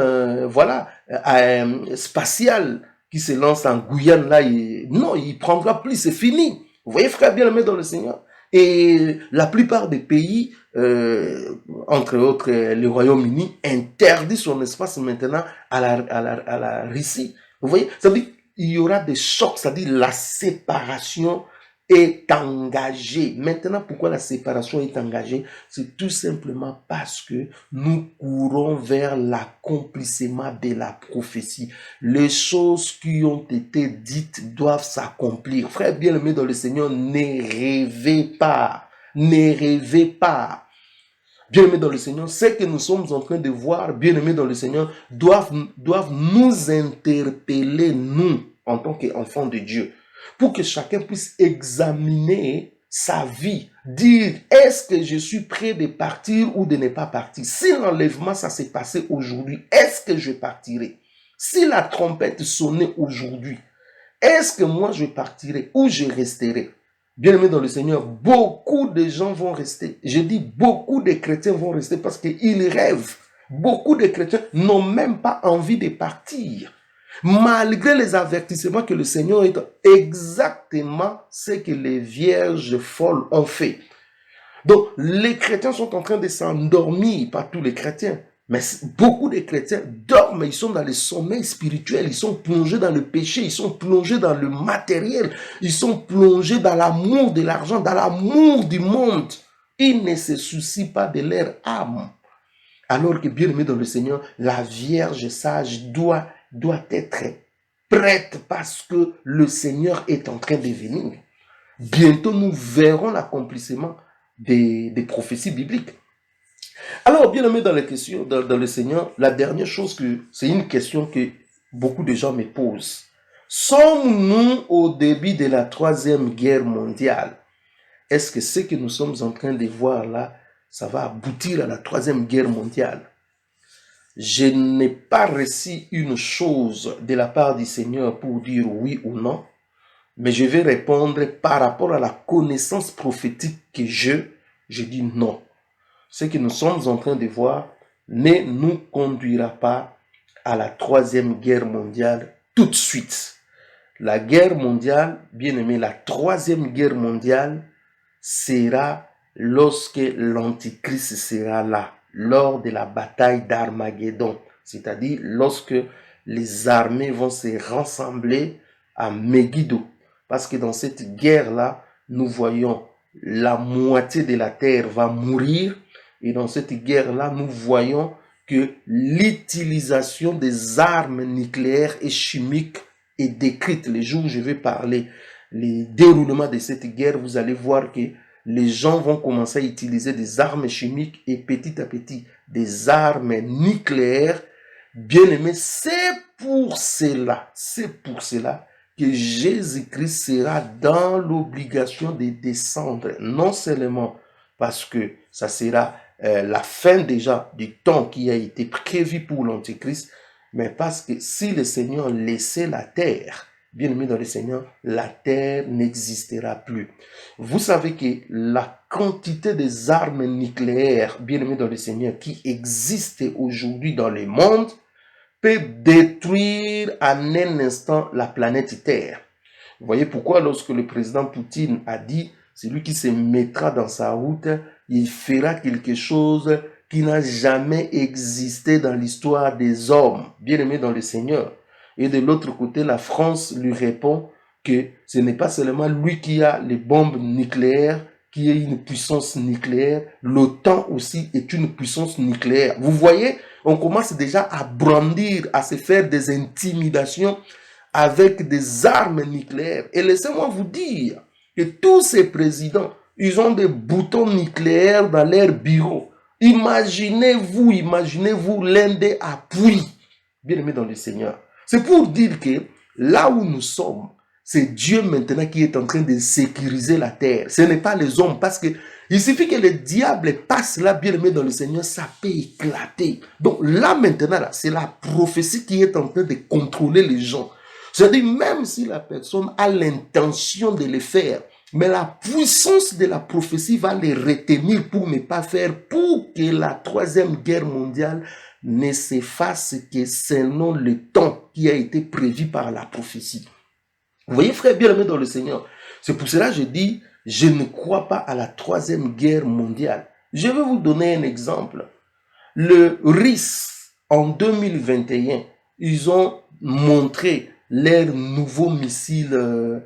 spatial qui se lance en Guyane, là, non, il prendra plus, c'est fini. Vous voyez, frère bien-aimé dans le Seigneur. Et la plupart des pays, entre autres le Royaume-Uni, interdit son espace maintenant à la Russie. Vous voyez, ça veut dire qu'il y aura des chocs, c'est-à-dire la séparation est engagée. Maintenant, pourquoi la séparation est engagée? C'est tout simplement parce que nous courons vers l'accomplissement de la prophétie. Les choses qui ont été dites doivent s'accomplir. Frère bien-aimé dans le Seigneur, ne rêvez pas. Ne rêvez pas. Bien-aimés dans le Seigneur, ce que nous sommes en train de voir, bien-aimés dans le Seigneur, doivent nous interpeller, nous, en tant qu'enfants de Dieu, pour que chacun puisse examiner sa vie, dire, est-ce que je suis prêt de partir ou de ne pas partir? Si l'enlèvement, ça s'est passé aujourd'hui, est-ce que je partirai? Si la trompette sonnait aujourd'hui, est-ce que moi je partirai ou je resterai? Bien-aimés dans le Seigneur, beaucoup de gens vont rester. Je dis beaucoup de chrétiens vont rester parce qu'ils rêvent. Beaucoup de chrétiens n'ont même pas envie de partir. Malgré les avertissements que le Seigneur est exactement ce que les vierges folles ont fait. Donc, les chrétiens sont en train de s'endormir, pas tous les chrétiens. Mais beaucoup de chrétiens dorment, ils sont dans le sommeil spirituel, ils sont plongés dans le péché, ils sont plongés dans le matériel, ils sont plongés dans l'amour de l'argent, dans l'amour du monde. Ils ne se soucient pas de leur âme. Alors que, bien aimé dans le Seigneur, la Vierge sage doit être prête parce que le Seigneur est en train de venir. Bientôt, nous verrons l'accomplissement des prophéties bibliques. Alors, bien aimé dans le Seigneur, la dernière chose c'est une question que beaucoup de gens me posent. Sommes-nous au début de la 3e guerre mondiale? Est-ce que ce que nous sommes en train de voir là, ça va aboutir à la 3e guerre mondiale? Je n'ai pas reçu une chose de la part du Seigneur pour dire oui ou non, mais je vais répondre par rapport à la connaissance prophétique que je dis non. Ce que nous sommes en train de voir ne nous conduira pas à la 3e guerre mondiale tout de suite. La guerre mondiale, bien aimé, la 3e guerre mondiale sera lorsque l'Antichrist sera là, lors de la bataille d'Armageddon, c'est-à-dire lorsque les armées vont se rassembler à Megiddo. Parce que dans cette guerre-là, nous voyons la moitié de la terre va mourir. Et dans cette guerre-là, nous voyons que l'utilisation des armes nucléaires et chimiques est décrite. Les jours où je vais parler, les déroulements de cette guerre, vous allez voir que les gens vont commencer à utiliser des armes chimiques et petit à petit des armes nucléaires. Bien aimé, c'est pour cela que Jésus-Christ sera dans l'obligation de descendre, non seulement parce que ça sera la fin déjà du temps qui a été prévu pour l'Antéchrist, mais parce que si le Seigneur laissait la terre, bien aimé dans le Seigneur, la terre n'existera plus. Vous savez que la quantité des armes nucléaires, bien aimé dans le Seigneur, qui existent aujourd'hui dans le monde, peut détruire en un instant la planète Terre. Vous voyez pourquoi lorsque le président Poutine a dit, celui qui se mettra dans sa route, il fera quelque chose qui n'a jamais existé dans l'histoire des hommes, bien aimés dans le Seigneur. Et de l'autre côté, la France lui répond que ce n'est pas seulement lui qui a les bombes nucléaires, qui est une puissance nucléaire, l'OTAN aussi est une puissance nucléaire. Vous voyez, on commence déjà à brandir, à se faire des intimidations avec des armes nucléaires. Et laissez-moi vous dire que tous ces présidents, ils ont des boutons nucléaires dans leur bureau. Imaginez-vous l'un des appuis, bien aimé dans le Seigneur. C'est pour dire que là où nous sommes, c'est Dieu maintenant qui est en train de sécuriser la terre. Ce n'est pas les hommes, parce que il suffit que le diable passe là, bien aimé dans le Seigneur, ça peut éclater. Donc là maintenant, là, c'est la prophétie qui est en train de contrôler les gens. C'est-à-dire, même si la personne a l'intention de le faire, Mais la puissance de la prophétie va les retenir pour ne pas faire, pour que la troisième guerre mondiale ne s'efface que selon le temps qui a été prévu par la prophétie. Vous voyez, frère bien-aimé dans le Seigneur, c'est pour cela que je dis, je ne crois pas à la troisième guerre mondiale. Je vais vous donner un exemple. Le RIS, en 2021, ils ont montré leur nouveau missile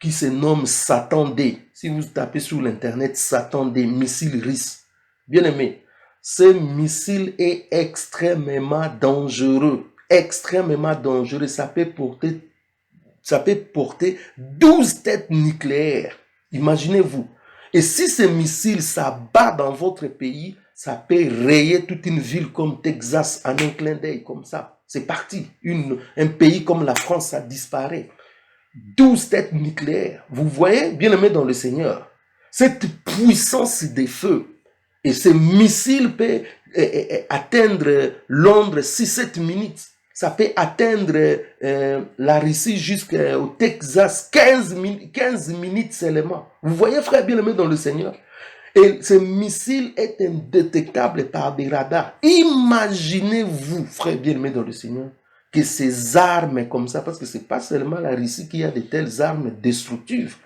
qui se nomme Satan D. Si vous tapez sur l'internet Satan D, missile RIS. Bien aimé, ce missile est extrêmement dangereux. Extrêmement dangereux. Ça peut porter 12 têtes nucléaires. Imaginez-vous. Et si ce missile s'abat dans votre pays, ça peut rayer toute une ville comme Texas en un clin d'œil, comme ça. C'est parti. Un pays comme la France, ça disparaît. 12 têtes nucléaires. Vous voyez, bien aimé dans le Seigneur, cette puissance des feux. Et ce missile peut atteindre Londres 6-7 minutes. Ça peut atteindre la Russie jusqu'au Texas 15 minutes seulement. Vous voyez, frère bien-aimé dans le Seigneur. Et ce missile est indétectable par des radars. Imaginez-vous, frère bien-aimé dans le Seigneur, que ces armes comme ça, parce que ce n'est pas seulement la Russie qui a de telles armes destructives.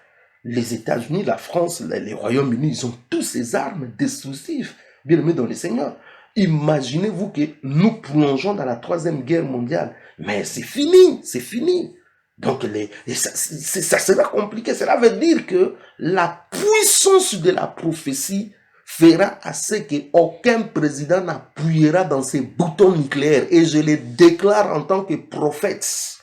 Les États-Unis, la France, les Royaumes-Unis, ils ont tous ces armes destructives, bien-aimés dans le Seigneur. Imaginez-vous que nous plongeons dans la troisième guerre mondiale. Mais c'est fini, c'est fini. Donc, ça sera compliqué. Cela veut dire que la puissance de la prophétie fera à ce qu'aucun président n'appuiera dans ses boutons nucléaires. Et je le déclare en tant que prophète.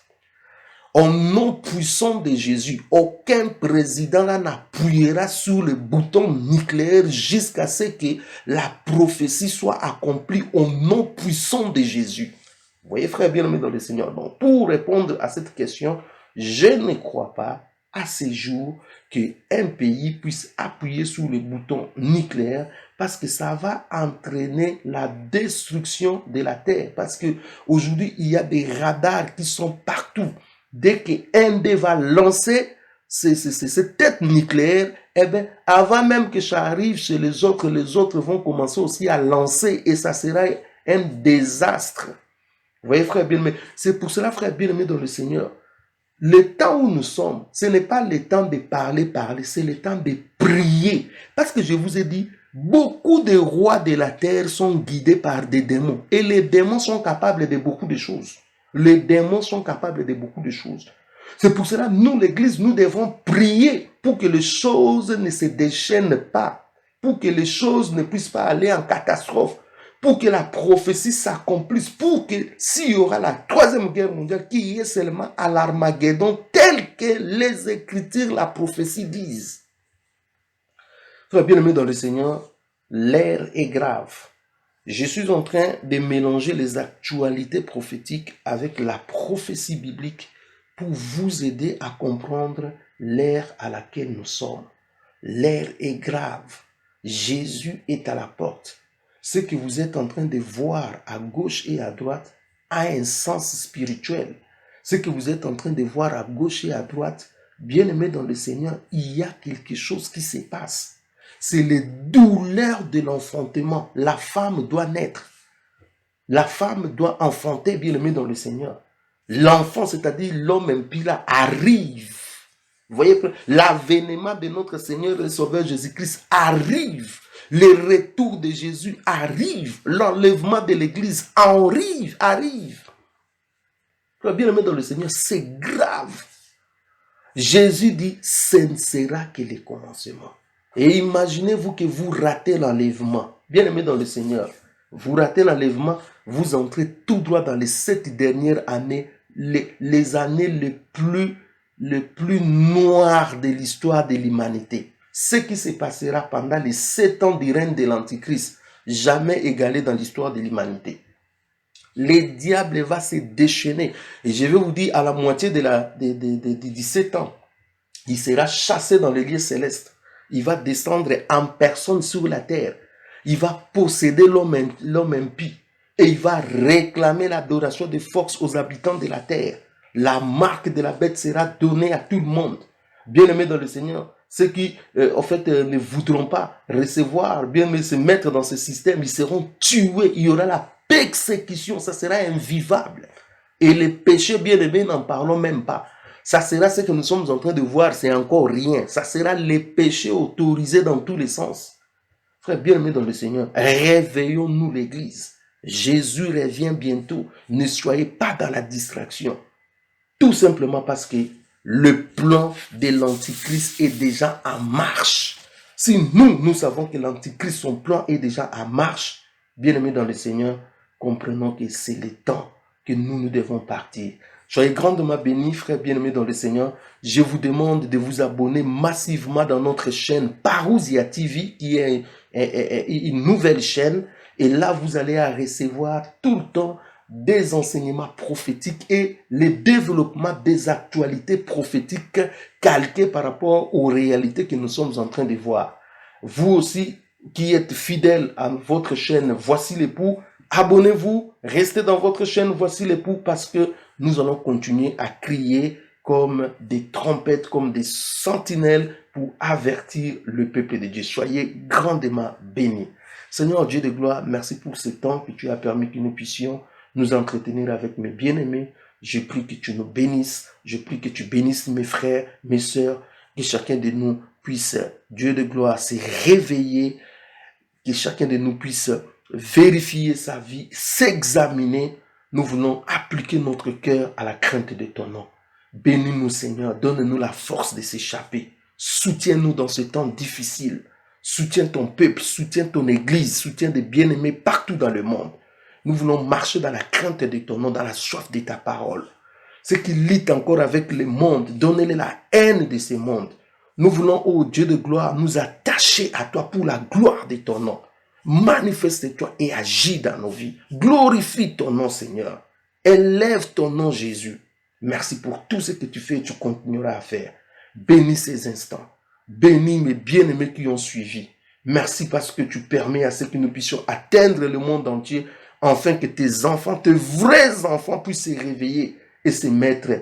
Au nom puissant de Jésus, aucun président n'appuiera sur le bouton nucléaire jusqu'à ce que la prophétie soit accomplie au nom puissant de Jésus. Vous voyez, frère bien-aimé dans le Seigneur. Donc, pour répondre à cette question, je ne crois pas à ces jours qu'un pays puisse appuyer sur le bouton nucléaire parce que ça va entraîner la destruction de la terre. Parce qu'aujourd'hui, il y a des radars qui sont partout. Dès qu'un dé va lancer cette tête nucléaire, eh bien, avant même que ça arrive chez les autres vont commencer aussi à lancer et ça sera un désastre. Vous voyez, frère bien-aimé, c'est pour cela, frère bien-aimé dans le Seigneur, le temps où nous sommes, ce n'est pas le temps de parler, c'est le temps de prier. Parce que je vous ai dit, beaucoup de rois de la terre sont guidés par des démons. Et les démons sont capables de beaucoup de choses. Les démons sont capables de beaucoup de choses. C'est pour cela, nous, l'Église, nous devons prier pour que les choses ne se déchaînent pas, pour que les choses ne puissent pas aller en catastrophe, pour que la prophétie s'accomplisse, pour que s'il y aura la troisième guerre mondiale, qu'il y ait seulement à l'Armageddon, tel que les Écritures, la prophétie disent. Frère bien-aimé dans le Seigneur, l'ère est grave. Je suis en train de mélanger les actualités prophétiques avec la prophétie biblique pour vous aider à comprendre l'ère à laquelle nous sommes. L'ère est grave. Jésus est à la porte. Ce que vous êtes en train de voir à gauche et à droite a un sens spirituel. Ce que vous êtes en train de voir à gauche et à droite, bien aimé dans le Seigneur, il y a quelque chose qui se passe. C'est les douleurs de l'enfantement. La femme doit naître. La femme doit enfanter, bien aimé dans le Seigneur. L'enfant, c'est-à-dire l'homme impie là, arrive. Vous voyez, l'avènement de notre Seigneur et Sauveur Jésus-Christ arrive. Le retour de Jésus arrive. L'enlèvement de l'Église arrive. Bien aimé dans le Seigneur, c'est grave. Jésus dit, ce ne sera que le commencement. Et imaginez-vous que vous ratez l'enlèvement. Bien aimé dans le Seigneur, vous ratez l'enlèvement, vous entrez tout droit dans les 7 dernières années, les années les plus noires de l'histoire de l'humanité. Ce qui se passera pendant les 7 ans du règne de l'Antichrist, jamais égalé dans l'histoire de l'humanité. Le diable va se déchaîner. Et je vais vous dire, à la moitié de 17 ans, il sera chassé dans les lieux célestes. Il va descendre en personne sur la terre. Il va posséder l'homme impie. Et il va réclamer l'adoration de force aux habitants de la terre. La marque de la bête sera donnée à tout le monde. Bien-aimés dans le Seigneur, ceux qui, en fait, ne voudront pas recevoir, bien-aimés, se mettre dans ce système, ils seront tués. Il y aura la persécution, ça sera invivable. Et les péchés, bien-aimés, n'en parlons même pas. Ça sera ce que nous sommes en train de voir, c'est encore rien. Ça sera les péchés autorisés dans tous les sens. Frère bien-aimé dans le Seigneur, réveillons-nous l'Église. Jésus revient bientôt. Ne soyez pas dans la distraction. Tout simplement parce que le plan de l'Antichrist est déjà en marche. Si nous savons que l'Antichrist, son plan est déjà en marche, bien-aimés dans le Seigneur, comprenons que c'est le temps que nous devons partir. Soyez grandement bénis, frères bien-aimés dans le Seigneur. Je vous demande de vous abonner massivement dans notre chaîne Parousia TV, qui est une nouvelle chaîne. Et là, vous allez recevoir tout le temps des enseignements prophétiques et le développement des actualités prophétiques calquées par rapport aux réalités que nous sommes en train de voir. Vous aussi, qui êtes fidèles à votre chaîne Voici l'époux, abonnez-vous, restez dans votre chaîne Voici l'époux parce que nous allons continuer à crier comme des trompettes, comme des sentinelles pour avertir le peuple de Dieu. Soyez grandement bénis. Seigneur Dieu de gloire, merci pour ce temps que tu as permis que nous puissions nous entretenir avec mes bien-aimés. Je prie que tu nous bénisses. Je prie que tu bénisses mes frères, mes sœurs, que chacun de nous puisse, Dieu de gloire, se réveiller, que chacun de nous puisse vérifier sa vie, s'examiner. Nous voulons appliquer notre cœur à la crainte de ton nom. Bénis-nous, Seigneur. Donne-nous la force de s'échapper. Soutiens-nous dans ce temps difficile. Soutiens ton peuple, soutiens ton église, soutiens des bien-aimés partout dans le monde. Nous voulons marcher dans la crainte de ton nom, dans la soif de ta parole. Ceux qui luttent encore avec le monde, donnez-les la haine de ce monde. Nous voulons, ô Dieu de gloire, nous attacher à toi pour la gloire de ton nom. Manifeste-toi et agis dans nos vies. Glorifie ton nom, Seigneur. Élève ton nom, Jésus. Merci pour tout ce que tu fais et tu continueras à faire. Bénis ces instants. Bénis mes bien-aimés qui ont suivi. Merci parce que tu permets à ce que nous puissions atteindre le monde entier, afin que tes enfants, tes vrais enfants, puissent se réveiller et se mettre,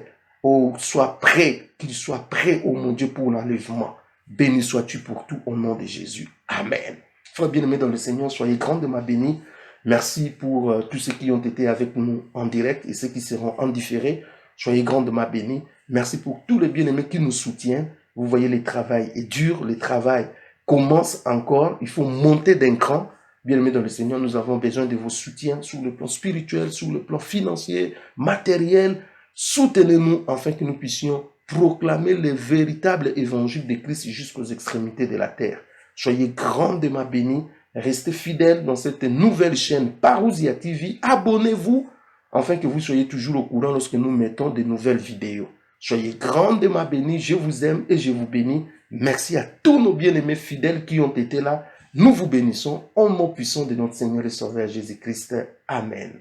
soient prêts, qu'ils soient prêts, ô mon Dieu, pour l'enlèvement. Béni sois-tu pour tout au nom de Jésus. Amen. Frères bien-aimés dans le Seigneur, soyez grandement bénis. Merci pour tous ceux qui ont été avec nous en direct et ceux qui seront en différé. Soyez grandement bénis. Merci pour tous les bien-aimés qui nous soutiennent. Vous voyez, le travail est dur, le travail commence encore. Il faut monter d'un cran. Bien-aimés dans le Seigneur, nous avons besoin de vos soutiens sur le plan spirituel, sur le plan financier, matériel. Soutenez-nous afin que nous puissions proclamer le véritable évangile de Christ jusqu'aux extrémités de la terre. Soyez grandement bénis. Restez fidèles dans cette nouvelle chaîne Parousia TV. Abonnez-vous afin que vous soyez toujours au courant lorsque nous mettons de nouvelles vidéos. Soyez grandement bénis. Je vous aime et je vous bénis. Merci à tous nos bien-aimés fidèles qui ont été là. Nous vous bénissons au nom puissant de notre Seigneur et Sauveur Jésus-Christ. Amen.